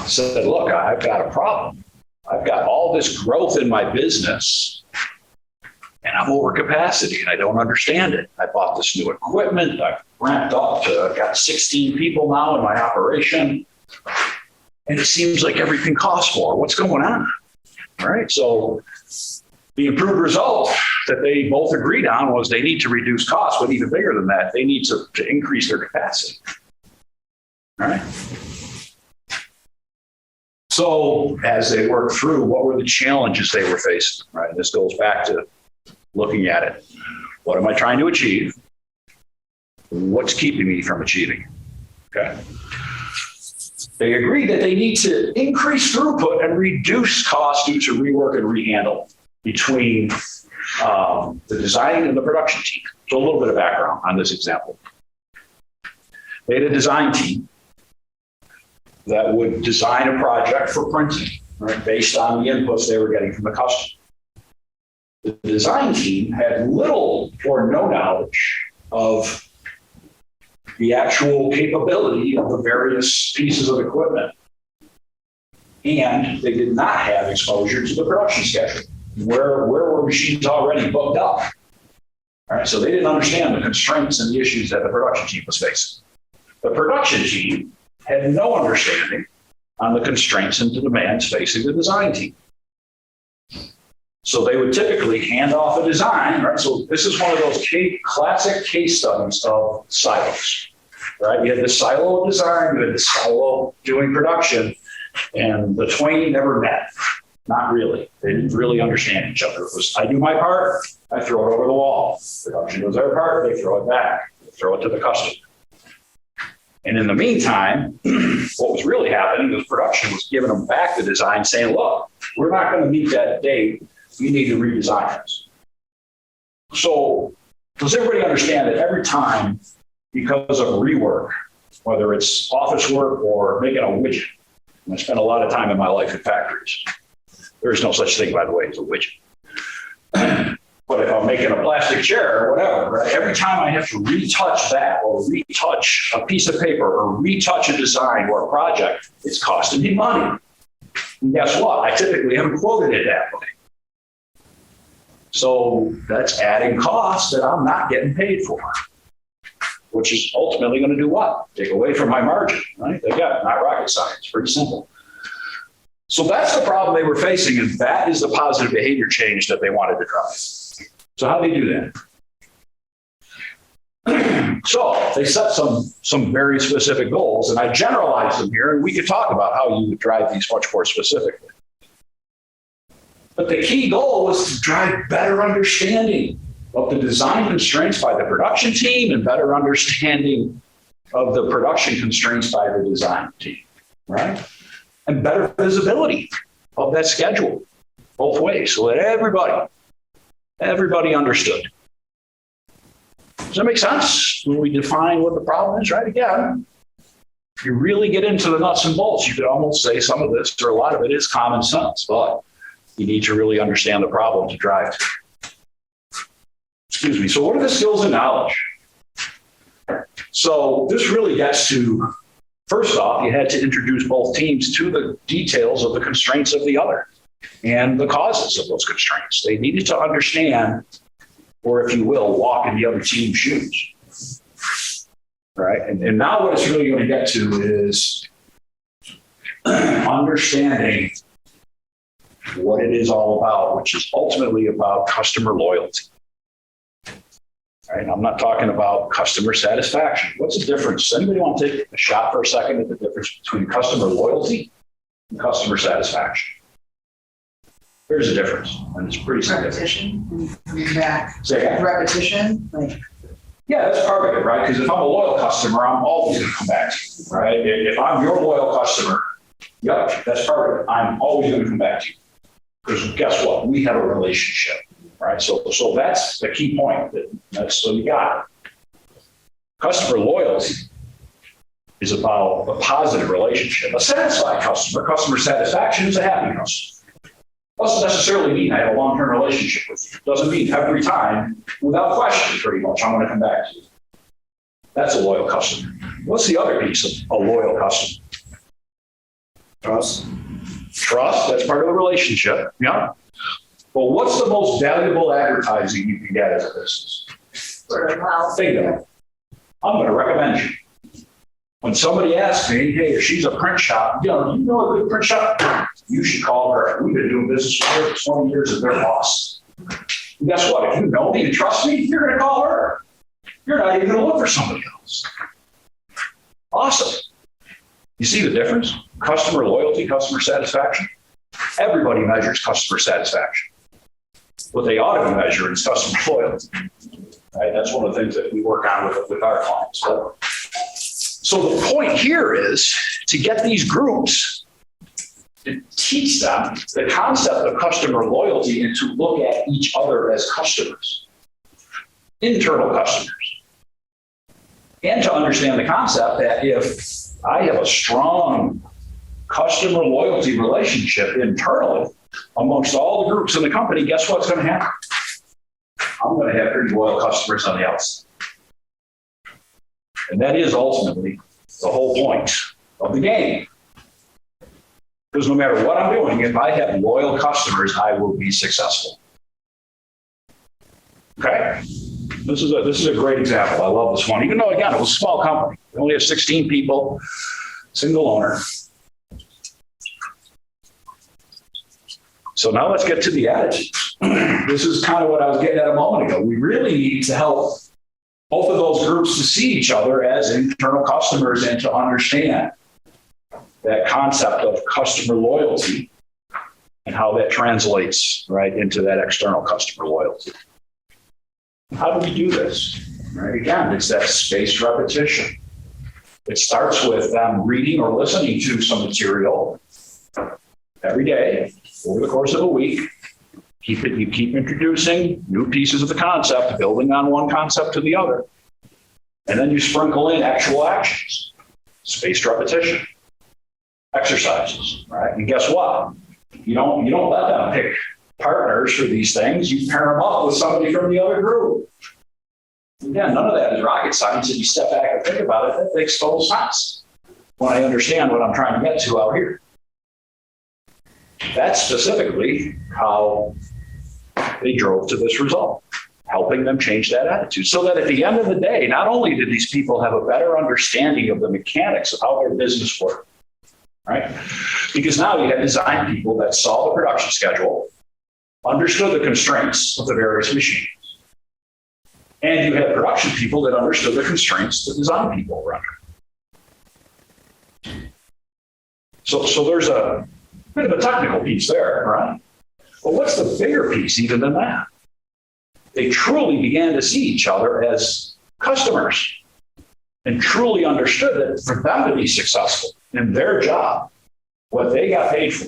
[SPEAKER 1] said, look, I've got a problem. I've got all this growth in my business and I'm over capacity and I don't understand it. I bought this new equipment. I've ramped up to, I've got 16 people now in my operation. And it seems like everything costs more. What's going on? All right. So the improved result that they both agreed on was they need to reduce costs, but even bigger than that, they need to increase their capacity. All right. So as they worked through, what were the challenges they were facing? Right. This goes back to looking at it. What am I trying to achieve? What's keeping me from achieving? Okay. They agreed that they need to increase throughput and reduce costs due to rework and rehandle between the design and the production team. So a little bit of background on this example. They had a design team that would design a project for printing, right, based on the inputs they were getting from the customer. The design team had little or no knowledge of the actual capability of the various pieces of equipment. And they did not have exposure to the production schedule, where were machines already booked up. All right, so they didn't understand the constraints and the issues that the production team was facing. The production team had no understanding on the constraints and the demands facing the design team. So they would typically hand off a design, right? So this is one of those classic case studies of silos, right? You had the silo of design, you had the silo doing production, and the twain never met. Not really. They didn't really understand each other. It was, I do my part, I throw it over the wall. Production does their part, they throw it back, they throw it to the customer. And in the meantime, what was really happening was production was giving them back the design saying, look, we're not going to meet that date. You need to redesign this. So does everybody understand that every time, because of rework, whether it's office work or making a widget, and I spent a lot of time in my life in factories. There is no such thing, by the way, as a widget. But if I'm making a plastic chair or whatever, right, every time I have to retouch that or retouch a piece of paper or retouch a design or a project, it's costing me money. And guess what? I typically haven't quoted it that way. So that's adding costs that I'm not getting paid for, which is ultimately going to do what? Take away from my margin, right? Again, not rocket science, pretty simple. So that's the problem they were facing, and that is the positive behavior change that they wanted to drive. So how do they do that? So they set some very specific goals, and I generalized them here, and we could talk about how you would drive these much more specifically. But the key goal was to drive better understanding of the design constraints by the production team and better understanding of the production constraints by the design team, right? And better visibility of that schedule both ways so that everybody understood. Does that make sense when we define what the problem is, right? Again, if you really get into the nuts and bolts, you could almost say some of this or a lot of it is common sense, but you need to really understand the problem to drive to. Excuse me. So what are the skills and knowledge? So this really gets to, first off, you had to introduce both teams to the details of the constraints of the other and the causes of those constraints. They needed to understand, or if you will, walk in the other team's shoes. Right? And now what it's really going to get to is understanding what it is all about, which is ultimately about customer loyalty. Right? I'm not talking about customer satisfaction. What's the difference? Does anybody want to take a shot for a second at the difference between customer loyalty and customer satisfaction? There's a difference, and it's pretty significant.
[SPEAKER 2] Repetition and coming back.
[SPEAKER 1] Say again?
[SPEAKER 2] Repetition, like.
[SPEAKER 1] Yeah, that's part of it, right? Because if I'm a loyal customer, I'm always going to come back to you, right? If I'm your loyal customer, yep, that's part of it. I'm always going to come back to you. Because guess what? We have a relationship, right? So that's the key point. So you got it. Customer loyalty is about a positive relationship. A satisfied customer satisfaction is a happy customer. Doesn't necessarily mean I have a long-term relationship with you. Doesn't mean every time, without question, pretty much, I'm going to come back to you. That's a loyal customer. What's the other piece of a loyal customer? Trust. Trust, that's part of the relationship, yeah. But what's the most valuable advertising you can get as a business?
[SPEAKER 6] Word of mouth.
[SPEAKER 1] Think of it. I'm going to recommend you. When somebody asks me, hey, if she's a print shop, you know a good print shop? You should call her. We've been doing business with her for 20 years as their boss. And guess what? If you know me and trust me, you're going to call her. You're not even going to look for somebody else. Awesome. You see the difference? Customer loyalty, customer satisfaction. Everybody measures customer satisfaction. What they ought to be measuring is customer loyalty. Right? That's one of the things that we work on with our clients. So the point here is to get these groups to teach them the concept of customer loyalty and to look at each other as customers, internal customers, and to understand the concept that if I have a strong customer loyalty relationship internally amongst all the groups in the company, guess what's going to happen? I'm going to have pretty loyal customers on the outside. And that is ultimately the whole point of the game. Because no matter what I'm doing, if I have loyal customers, I will be successful. Okay? This is a great example. I love this one. Even though, again, it was a small company. We only have 16 people, single owner. So now let's get to the attitudes. This is kind of what I was getting at a moment ago. We really need to help both of those groups to see each other as internal customers and to understand that concept of customer loyalty and how that translates right into that external customer loyalty. How do we do this? Right? Again, it's that spaced repetition. It starts with them reading or listening to some material every day over the course of a week. You keep introducing new pieces of the concept, building on one concept to the other. And then you sprinkle in actual actions, spaced repetition, exercises, right? And guess what? You don't let them pick partners for these things, you pair them up with somebody from the other group. Again, none of that is rocket science. If you step back and think about it, that makes total sense when I understand what I'm trying to get to out here. That's specifically how they drove to this result, helping them change that attitude. So that at the end of the day, not only did these people have a better understanding of the mechanics of how their business worked, right? Because now you had design people that saw the production schedule, understood the constraints of the various machines. And you had production people that understood the constraints the design people were under. So there's a bit of a technical piece there, right? But what's the bigger piece even than that? They truly began to see each other as customers and truly understood that for them to be successful in their job, what they got paid for,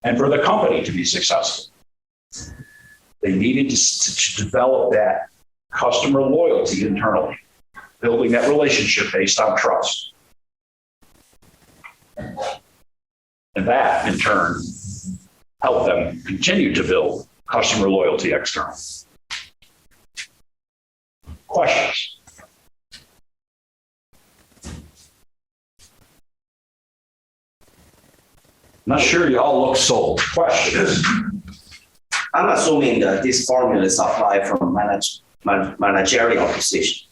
[SPEAKER 1] and for the company to be successful, they needed to develop that customer loyalty internally, building that relationship based on trust. And that, in turn, helped them continue to build customer loyalty externally. Questions? Not sure you all look sold. Questions?
[SPEAKER 4] I'm assuming that this formula is applied from managerial position.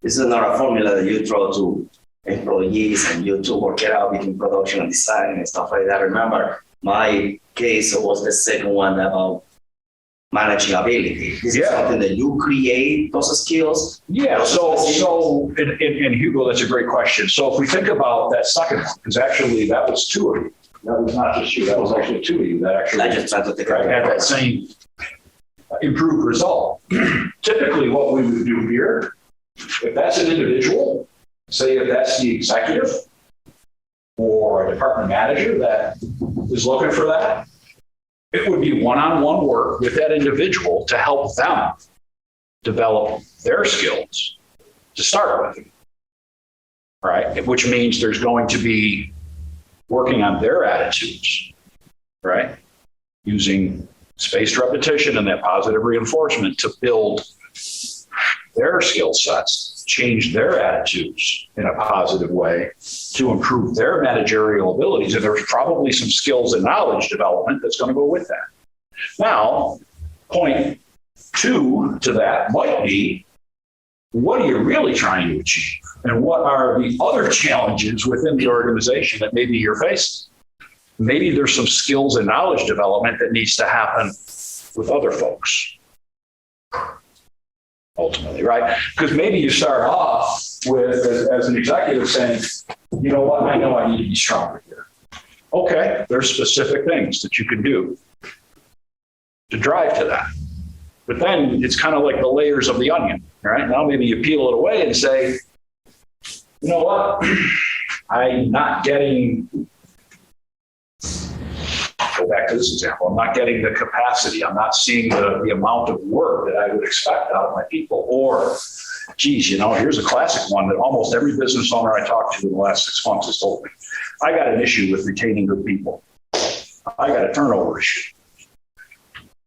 [SPEAKER 4] This is not a formula that you throw to employees and you two work it out between production and design and stuff like that. Remember, my case was the second one about managing ability. This is something that you create those skills.
[SPEAKER 1] Yeah, so and Hugo, that's a great question. So if we think about that second one, because actually that was two of you. That was not just you, that was actually two of you that actually
[SPEAKER 4] I just tried to think
[SPEAKER 1] had that same improved result. Typically what we would do here, if that's an individual, say if that's the executive or a department manager that is looking for that, it would be one-on-one work with that individual to help them develop their skills to start with, right? Which means there's going to be working on their attitudes, right? Using spaced repetition and that positive reinforcement to build their skill sets, change their attitudes in a positive way to improve their managerial abilities. And there's probably some skills and knowledge development that's going to go with that. Now, point two to that might be, what are you really trying to achieve? And what are the other challenges within the organization that maybe you're facing? Maybe there's some skills and knowledge development that needs to happen with other folks. Ultimately, right? Because maybe you start off with, as an executive, saying, you know what, I know I need to be stronger here. Okay, there's specific things that you can do to drive to that. But then it's kind of like the layers of the onion, right? Now maybe you peel it away and say, you know what, I'm not getting, go back to this example, I'm not getting the capacity, I'm not seeing the amount of work that I would expect out of my people. Or, geez, you know, here's a classic one that almost every business owner I talked to in the last 6 months has told me. I got an issue with retaining good people. I got a turnover issue.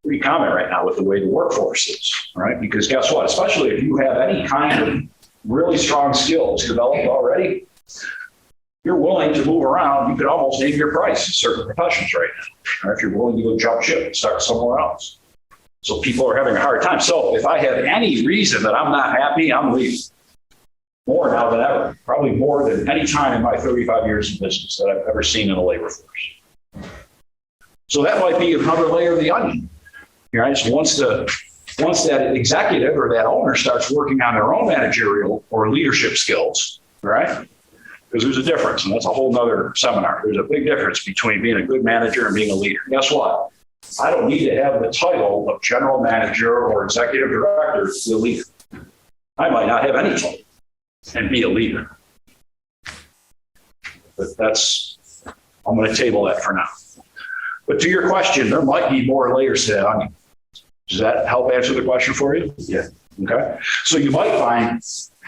[SPEAKER 1] Pretty common right now with the way the workforce is, right? Because guess what? Especially if you have any kind of really strong skills developed already, you're willing to move around. You could almost name your price in certain professions right now, or if you're willing to go jump ship and start somewhere else. So people are having a hard time. So if I have any reason that I'm not happy, I'm leaving. More now than ever, probably more than any time in my 35 years in business that I've ever seen in a labor force. So that might be another layer of the onion. Right? So once that executive or that owner starts working on their own managerial or leadership skills, right? Because there's a difference, and that's a whole nother seminar. There's a big difference between being a good manager and being a leader. Guess what? I don't need to have the title of general manager or executive director to be a leader. I might not have any title and be a leader. But I'm going to table that for now. But to your question, there might be more layers to that onion. Does that help answer the question for you? Yeah. Okay. So you might find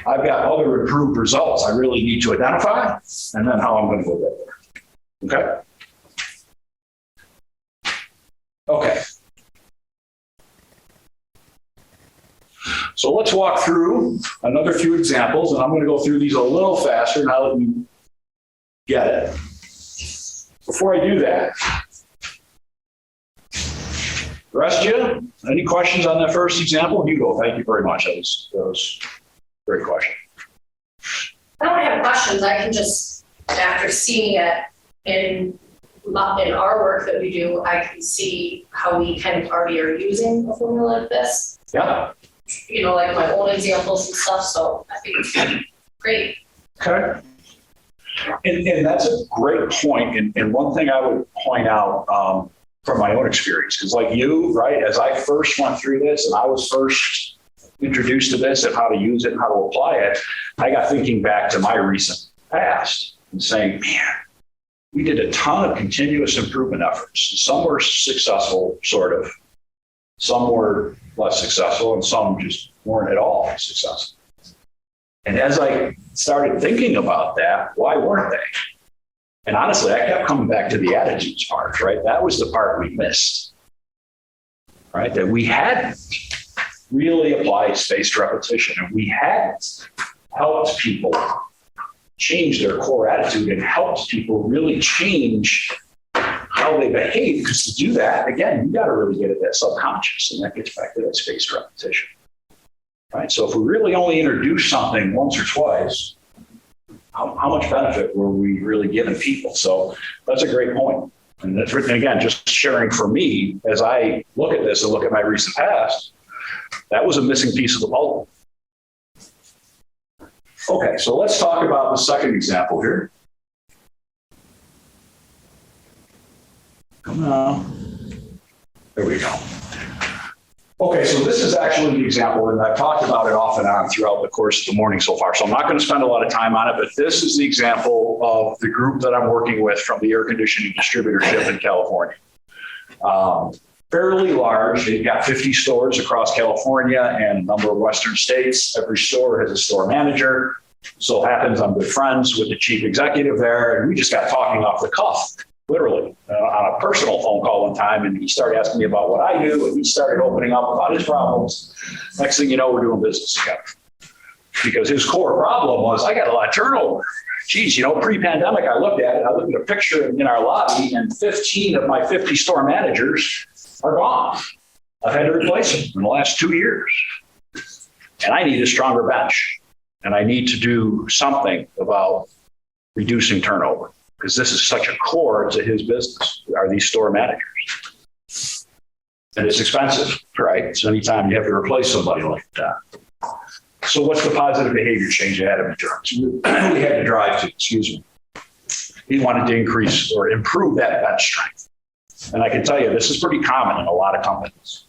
[SPEAKER 1] I've got other improved results I really need to identify, and then how I'm going to go get there. Okay. Okay. So let's walk through another few examples, and I'm going to go through these a little faster now that you get it. Before I do that, the rest of you, any questions on that first example? Hugo, thank you very much. That was a great question.
[SPEAKER 6] I don't have questions, I can just, after seeing it in our work that we do, I can see how we kind of already are using a formula like this.
[SPEAKER 1] Yeah.
[SPEAKER 6] You know, like my own examples and stuff, so I think it's great.
[SPEAKER 1] Okay. And that's a great point. And one thing I would point out from my own experience, because like you, right, as I first went through this and I was first introduced to this and how to use it and how to apply it, I got thinking back to my recent past and saying, man, we did a ton of continuous improvement efforts. Some were successful, sort of. Some were less successful, and some just weren't at all successful. And as I started thinking about that, why weren't they? And honestly, I kept coming back to the attitudes part, right? That was the part we missed, right? That we hadn't really applied spaced repetition, and we hadn't helped people change their core attitude and helped people really change how they behave. Because to do that, again, you got to really get at that subconscious, and that gets back to that spaced repetition, right? So if we really only introduce something once or twice, how much benefit were we really giving people? So that's a great point. And that's written again, just sharing for me as I look at this and look at my recent past, that was a missing piece of the puzzle. Okay, so let's talk about the second example here. Come on. There we go. Okay, so this is actually the example, and I've talked about it off and on throughout the course of the morning so far, so I'm not going to spend a lot of time on it, but this is the example of the group that I'm working with from the air conditioning distributorship in California. Fairly large. They've got 50 stores across California and a number of Western states. Every store has a store manager. So happens I'm good friends with the chief executive there, and we just got talking off the cuff, literally, on a personal phone call one time, and he started asking me about what I do, and he started opening up about his problems. Next thing you know, we're doing business together. Because his core problem was, I got a lot of turnover. Geez, pre-pandemic, I looked at a picture in our lobby, and 15 of my 50 store managers are gone. I've had to replace them in the last 2 years. And I need a stronger bench. And I need to do something about reducing turnover, because this is such a core to his business, are these store managers. And it's expensive, right? So anytime you have to replace somebody like that. So what's the positive behavior change you had in insurance? We had to drive to, he wanted to increase or improve that bench strength. And I can tell you, this is pretty common in a lot of companies.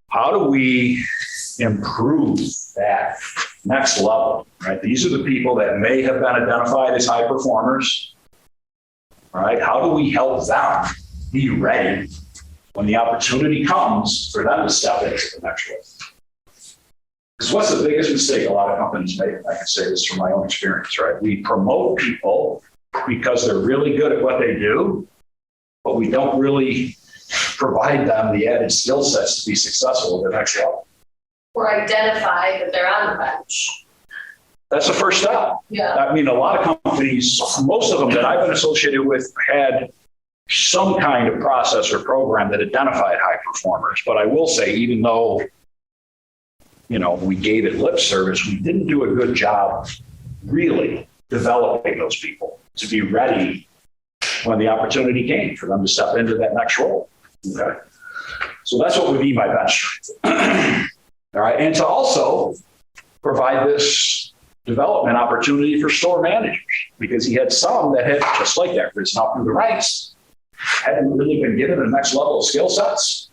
[SPEAKER 1] How do we improve that next level, right? These are the people that may have been identified as high performers, right? How do we help them be ready when the opportunity comes for them to step into the next role? Because what's the biggest mistake a lot of companies make? I can say this from my own experience, right? We promote people because they're really good at what they do, but we don't really provide them the added skill sets to be successful at the next level.
[SPEAKER 6] Or identify that they're on the bench.
[SPEAKER 1] That's the first step.
[SPEAKER 6] Yeah.
[SPEAKER 1] I mean, a lot of companies, most of them that I've been associated with had some kind of process or program that identified high performers. But I will say, even though, we gave it lip service, we didn't do a good job really developing those people to be ready when the opportunity came for them to step into that next role. Okay. So that's what would be my bench strength. All right. And to also provide this development opportunity for store managers, because he had some that had, just like that, risen up through the ranks, hadn't really been given the next level of skill sets.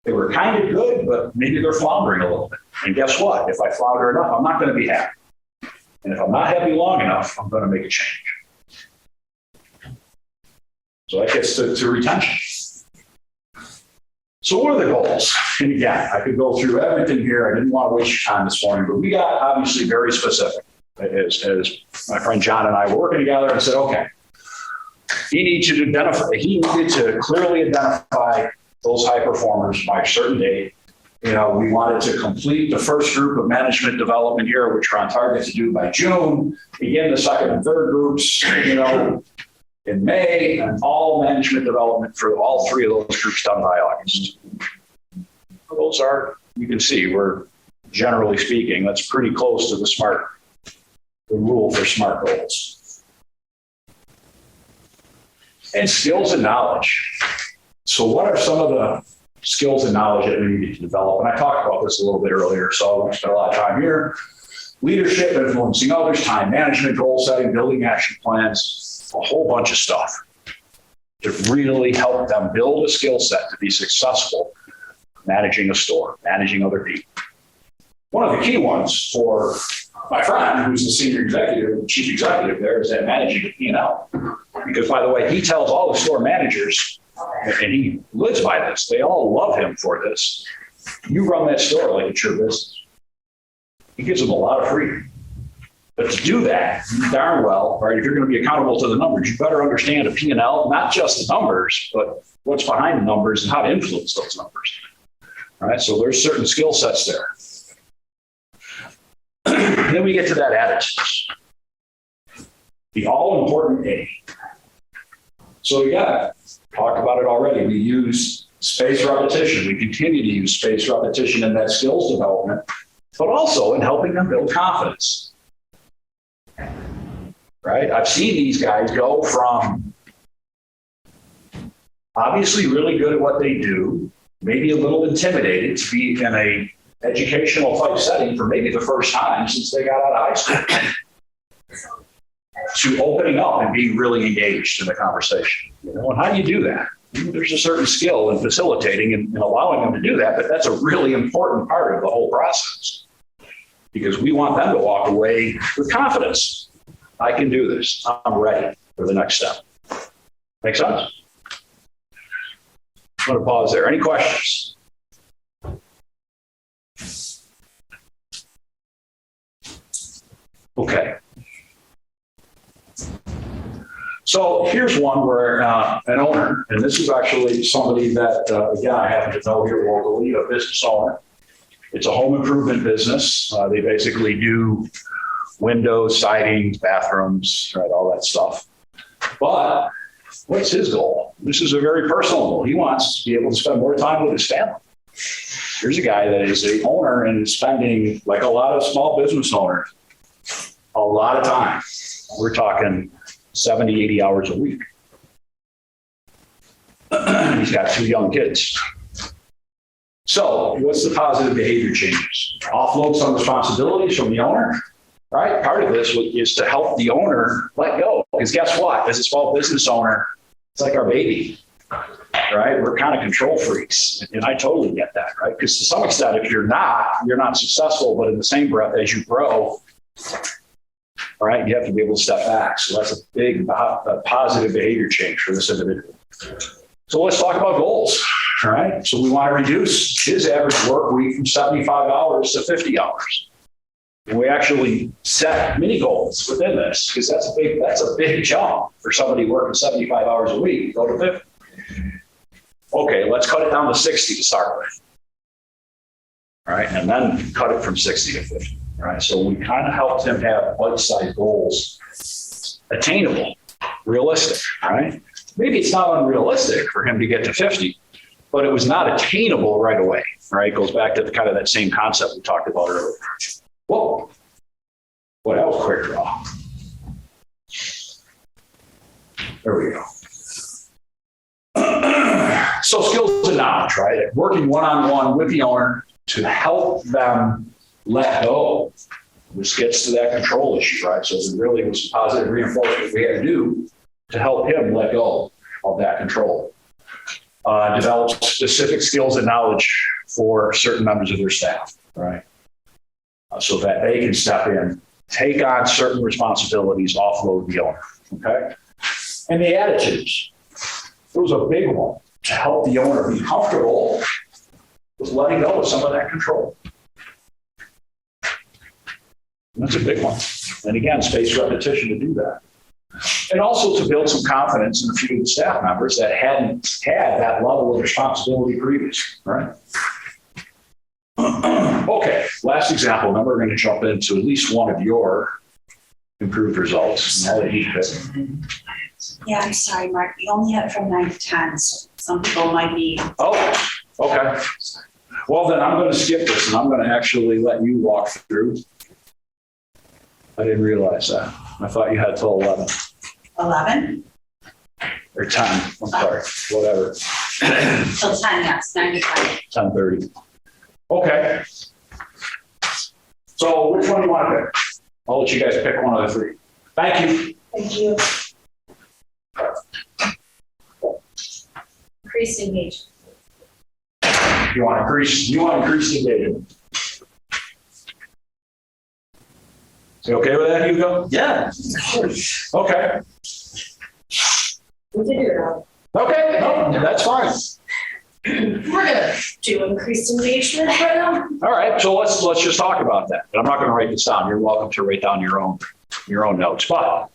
[SPEAKER 1] They were kind of good, but maybe they're floundering a little bit. And guess what? If I flounder enough, I'm not going to be happy. And if I'm not happy long enough, I'm going to make a change. So that gets to retention. So what are the goals? And again, I could go through everything here. I didn't want to waste your time this morning, but we got obviously very specific. As my friend John and I were working together and said, okay, he needed to clearly identify those high performers by a certain date. We wanted to complete the first group of management development here, which we're on target to do by June, begin the second and third groups, in May, and all management development for all three of those groups done by August. Those are, you can see, we're generally speaking, that's pretty close to the rule for SMART goals. And skills and knowledge. So what are some of the skills and knowledge that we need to develop? And I talked about this a little bit earlier, so I won't spend a lot of time here. Leadership, influencing others, time management, goal setting, building action plans, a whole bunch of stuff to really help them build a skill set to be successful managing a store, managing other people. One of the key ones for my friend, who's the senior executive, chief executive there, is that managing the P&L. Because, by the way, he tells all the store managers, and he lives by this, they all love him for this. You run that store like it's your business. He gives them a lot of freedom. But to do that, darn well, right, if you're going to be accountable to the numbers, you better understand a P&L, not just the numbers, but what's behind the numbers and how to influence those numbers. All right, so there's certain skill sets there. Then we get to that attitudes. The all-important A. So yeah, talked about it already. We use space repetition. We continue to use space repetition in that skills development, but also in helping them build confidence. Right? I've seen these guys go from obviously really good at what they do, maybe a little intimidated to be in a educational type setting for maybe the first time since they got out of high school, to opening up and being really engaged in the conversation. And how do you do that? There's a certain skill in facilitating and allowing them to do that, but that's a really important part of the whole process because we want them to walk away with confidence. I can do this. I'm ready for the next step. Make sense? I'm going to pause there. Any questions? Okay. So here's one where an owner, and this is actually somebody that, again, I happen to know here locally, a business owner. It's a home improvement business. They basically do windows, siding, bathrooms, right, all that stuff. But what's his goal? This is a very personal goal. He wants to be able to spend more time with his family. Here's a guy that is an owner and is spending, like a lot of small business owners, a lot of time. We're talking 70, 80 hours a week. He's got 2 young kids. So what's the positive behavior changes? Offload some responsibilities from the owner, right? Part of this is to help the owner let go. Because guess what? As a small business owner, it's like our baby, right? We're kind of control freaks. And I totally get that, right? Because to some extent, if you're not successful, but in the same breath, as you grow, all right, you have to be able to step back. So that's a big positive behavior change for this individual. So let's talk about goals, all right? So we want to reduce his average work week from 75 hours to 50 hours. And we actually set mini goals within this because that's a big jump for somebody working 75 hours a week, go to 50. Okay, let's cut it down to 60 to start with. All right, and then cut it from 60 to 50. All right, so we kind of helped him have bite-sized goals, attainable, realistic, right? Maybe it's not unrealistic for him to get to 50, but it was not attainable right away, right? It goes back to kind of that same concept we talked about earlier. Whoa, boy, that was a quick draw. There we go. So skills and knowledge, right? Working one-on-one with the owner to help them let go, which gets to that control issue, right? So there really was some positive reinforcement we had to do to help him let go of that control. Develop specific skills and knowledge for certain members of their staff, right? So that they can step in, take on certain responsibilities, offload the owner, okay? And the attitudes. It was a big one to help the owner be comfortable with letting go of some of that control. And that's a big one. And again, space repetition to do that. And also to build some confidence in a few of the staff members that hadn't had that level of responsibility previously, right? Okay, last example, then we're going to jump into at least one of your improved results. I'll let you pick.
[SPEAKER 7] Yeah, I'm sorry, Mark. We only have from 9 to 10, so some people might be.
[SPEAKER 1] Oh, okay. Well, then I'm going to skip this and I'm going to actually let you walk through. I didn't realize that. I thought you had till 11
[SPEAKER 7] 11?
[SPEAKER 1] or 10. I'm sorry, whatever.
[SPEAKER 7] Till 10, yes, 9 to 10.
[SPEAKER 1] 10:30. Okay. So which one do you want to pick? I'll let you guys pick one of the three. Thank you.
[SPEAKER 2] Thank you.
[SPEAKER 5] Increased engagement.
[SPEAKER 1] You want increased engagement. You okay with that, Hugo?
[SPEAKER 4] Yeah.
[SPEAKER 1] Okay.
[SPEAKER 5] We figured it out.
[SPEAKER 1] Okay, no, that's fine.
[SPEAKER 6] We're gonna do increased engagement right now.
[SPEAKER 1] All right, so let's just talk about that. But I'm not going to write this down. You're welcome to write down your own notes. But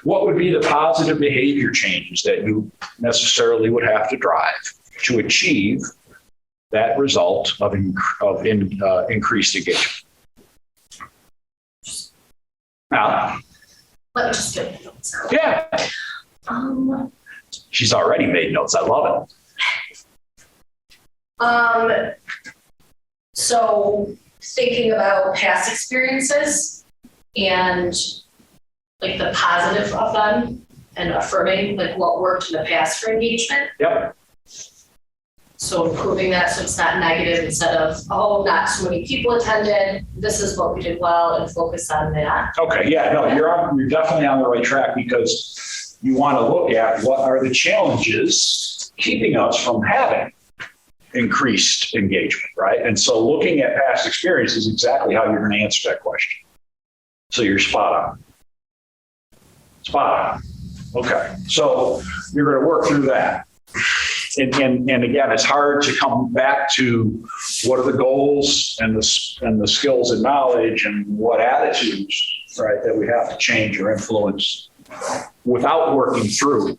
[SPEAKER 1] what would be the positive behavior changes that you necessarily would have to drive to achieve that result of increased engagement? Now,
[SPEAKER 6] Let me just get the notes out.
[SPEAKER 1] yeah, she's already made notes. I love it.
[SPEAKER 6] So thinking about past experiences and like the positive of them and affirming like what worked in the past for engagement.
[SPEAKER 1] Yep.
[SPEAKER 6] So improving that so it's not negative instead of, oh, not so many people attended, this is what we did well, and focus on that.
[SPEAKER 1] Okay, yeah, no, you're definitely on the right track because you want to look at what are the challenges keeping us from having increased engagement, right? And so looking at past experience is exactly how you're going to answer that question. So you're spot on. Spot on. Okay, so you're going to work through that. And again, it's hard to come back to what are the goals and the skills and knowledge and what attitudes, right, that we have to change or influence without working through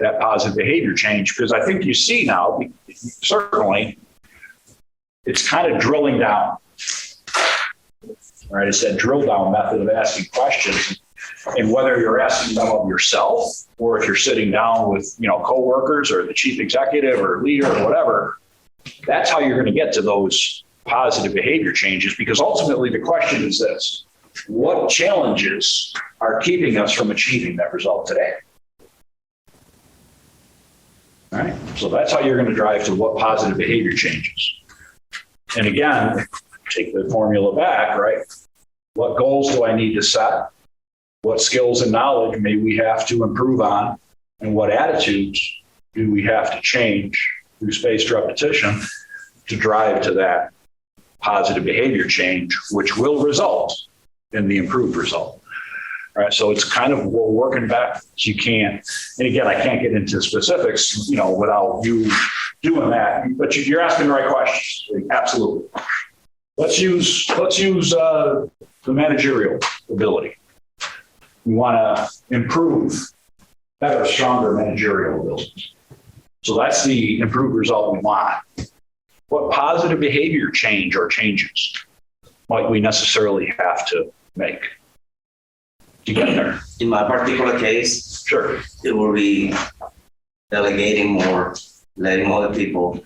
[SPEAKER 1] that positive behavior change. Because I think you see now, certainly, it's kind of drilling down, right? It's that drill down method of asking questions. And whether you're asking them of yourself or if you're sitting down with, coworkers or the chief executive or leader or whatever, that's how you're going to get to those positive behavior changes. Because ultimately the question is this: what challenges are keeping us from achieving that result today? All right. So that's how you're going to drive to what positive behavior changes. And again, take the formula back, right? What goals do I need to set? What skills and knowledge may we have to improve on? And what attitudes do we have to change through spaced repetition to drive to that positive behavior change, which will result in the improved result? All right, so it's kind of, we're working back. You can't, and again, I can't get into specifics, without you doing that, but you're asking the right questions. Absolutely. Let's use the managerial ability. We want to improve better, stronger managerial abilities. So that's the improved result we want. What positive behavior change or changes might we necessarily have to make to get there?
[SPEAKER 4] In my particular case,
[SPEAKER 1] Sure.
[SPEAKER 4] it will be delegating more, letting other people,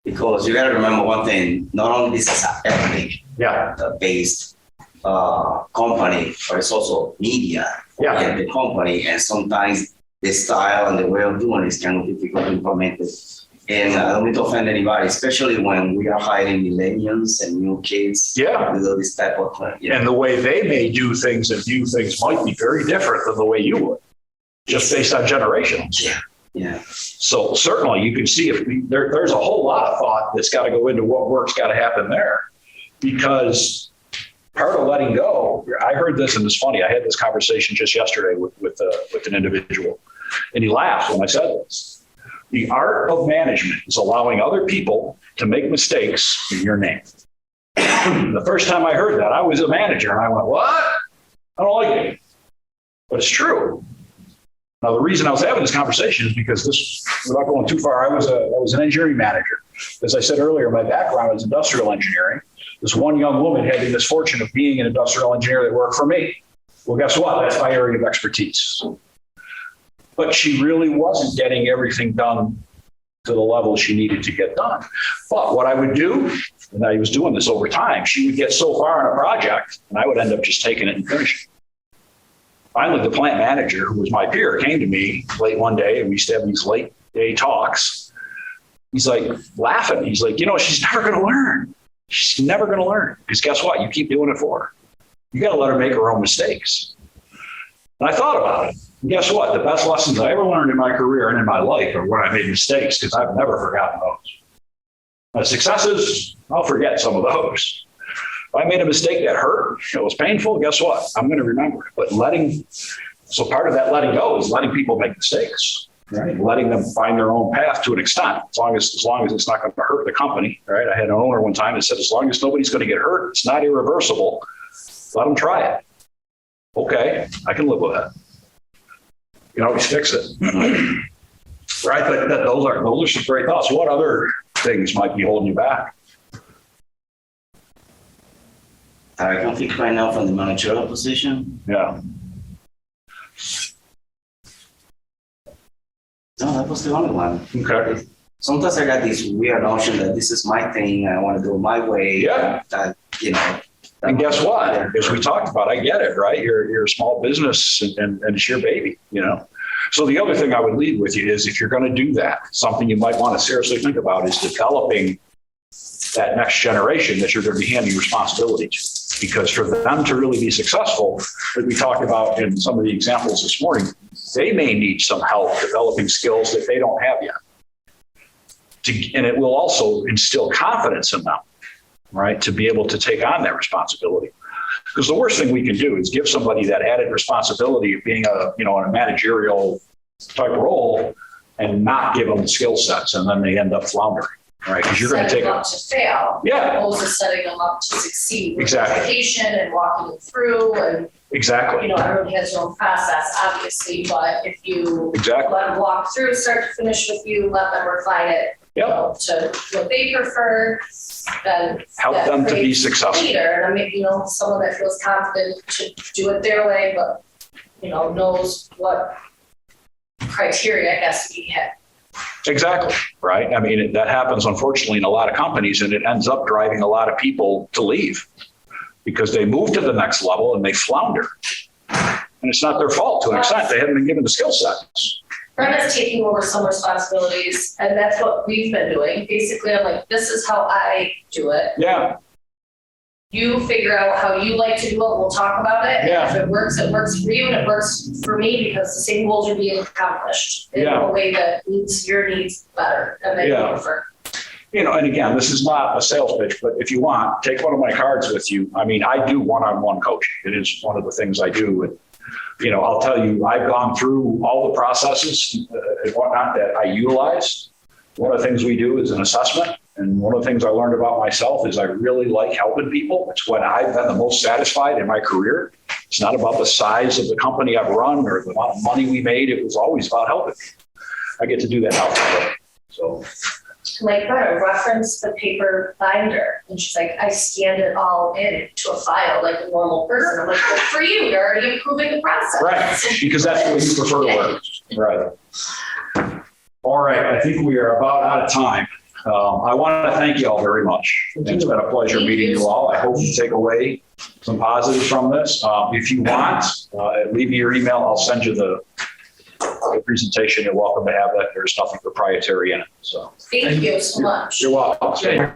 [SPEAKER 4] because you got to remember one thing, not only this is an ethic-based company, but it's also media in the company, and sometimes the style and the way of doing it is kind of difficult to implement it. And I don't mean to offend anybody, especially when we are hiring millennials and new kids.
[SPEAKER 1] Yeah.
[SPEAKER 4] To do this type of thing.
[SPEAKER 1] And the way they may do things and view things might be very different than the way you would, just based on generations.
[SPEAKER 4] Yeah.
[SPEAKER 1] So certainly you can see if there's a whole lot of thought that's got to go into what work's got to happen there, because part of letting go, I heard this and it's funny. I had this conversation just yesterday with an individual, and he laughed when I said this. The art of management is allowing other people to make mistakes in your name. The first time I heard that, I was a manager and I went, what? I don't like it. But it's true. Now, the reason I was having this conversation is because this, without going too far, I was an engineering manager. As I said earlier, my background is industrial engineering. This one young woman had the misfortune of being an industrial engineer that worked for me. Well, guess what? That's my area of expertise. But she really wasn't getting everything done to the level she needed to get done. But what I would do, and I was doing this over time, she would get so far in a project, and I would end up just taking it and finishing. Finally, the plant manager, who was my peer, came to me late one day, and we used to have these late day talks. He's like laughing. He's like, she's never going to learn. She's never going to learn. Because guess what? You keep doing it for her. You got to let her make her own mistakes. And I thought about it. And guess what? The best lessons I ever learned in my career and in my life are when I made mistakes, because I've never forgotten those. My successes, I'll forget some of those. If I made a mistake that hurt, it was painful, guess what? I'm going to remember it. But so part of that letting go is letting people make mistakes, right? Letting them find their own path to an extent, as long as it's not going to hurt the company, right? I had an owner one time that said, as long as nobody's going to get hurt, it's not irreversible, let them try it. Okay, I can live with that. You can always fix it. Right, but those are some great thoughts. What other things might be holding you back?
[SPEAKER 4] I can think right now from the managerial position.
[SPEAKER 1] Yeah.
[SPEAKER 4] No, that was the only one.
[SPEAKER 1] Okay.
[SPEAKER 4] Sometimes I got this weird notion that this is my thing. I want to do it my way.
[SPEAKER 1] Yeah.
[SPEAKER 4] That,
[SPEAKER 1] And guess what? As we talked about, I get it, right? You're a small business and it's your baby, So the other thing I would leave with you is, if you're going to do that, something you might want to seriously think about is developing that next generation that you're going to be handing responsibility to. Because for them to really be successful, as we talked about in some of the examples this morning, they may need some help developing skills that they don't have yet. And it will also instill confidence in them, right, to be able to take on that responsibility. Because the worst thing we can do is give somebody that added responsibility of being in a managerial type role and not give them the skill sets, and then they end up floundering, right? Because you're going to take
[SPEAKER 6] Setting them up to fail.
[SPEAKER 1] Yeah.
[SPEAKER 6] Opposed to setting them up to succeed. With
[SPEAKER 1] Exactly.
[SPEAKER 6] Education and walking them through, and
[SPEAKER 1] Exactly.
[SPEAKER 6] everyone has their own process, obviously, but if you
[SPEAKER 1] Exactly.
[SPEAKER 6] let them walk through, start to finish with you, let them refine it,
[SPEAKER 1] Yep.
[SPEAKER 6] to what they prefer, then
[SPEAKER 1] Help
[SPEAKER 6] that
[SPEAKER 1] them to be
[SPEAKER 6] creates a
[SPEAKER 1] successful.
[SPEAKER 6] leader, and I mean, someone that feels confident to do it their way, but knows what criteria I guess we hit.
[SPEAKER 1] Exactly, right? I mean, that happens unfortunately in a lot of companies, and it ends up driving a lot of people to leave because they move to the next level and they flounder. And it's not their fault to an extent. They haven't been given the skill sets.
[SPEAKER 6] Brenda's taking over some responsibilities, and that's what we've been doing. Basically, I'm like, this is how I do it.
[SPEAKER 1] Yeah,
[SPEAKER 6] You figure out how you like to do it, we'll talk about it.
[SPEAKER 1] Yeah.
[SPEAKER 6] And if it works for you, and it works for me, because the same goals are being accomplished in
[SPEAKER 1] Yeah.
[SPEAKER 6] a way that meets your needs better and that you
[SPEAKER 1] Yeah.
[SPEAKER 6] prefer.
[SPEAKER 1] and again, this is not a sales pitch, but if you want, take one of my cards with you. I mean, I do one-on-one coaching. It is one of the things I do. And, I'll tell you, I've gone through all the processes and whatnot that I utilize. One of the things we do is an assessment. And one of the things I learned about myself is I really like helping people. It's when I've been the most satisfied in my career. It's not about the size of the company I've run or the amount of money we made. It was always about helping people. I get to do that now. So,
[SPEAKER 6] Like Brenda referenced the paper binder, and she's like, I scanned it all in to a file like a normal person. I'm like, well, for you, you're already improving the process.
[SPEAKER 1] right, because that's the way you prefer to work. Right. All right, I think we are about out of time. I want to thank you all very much. It's been a pleasure meeting you all. I hope you take away some positives from this. If you want, leave me your email. I'll send you the presentation. You're welcome to have that. There's nothing proprietary in it. So
[SPEAKER 6] Thank you so much.
[SPEAKER 1] you're welcome.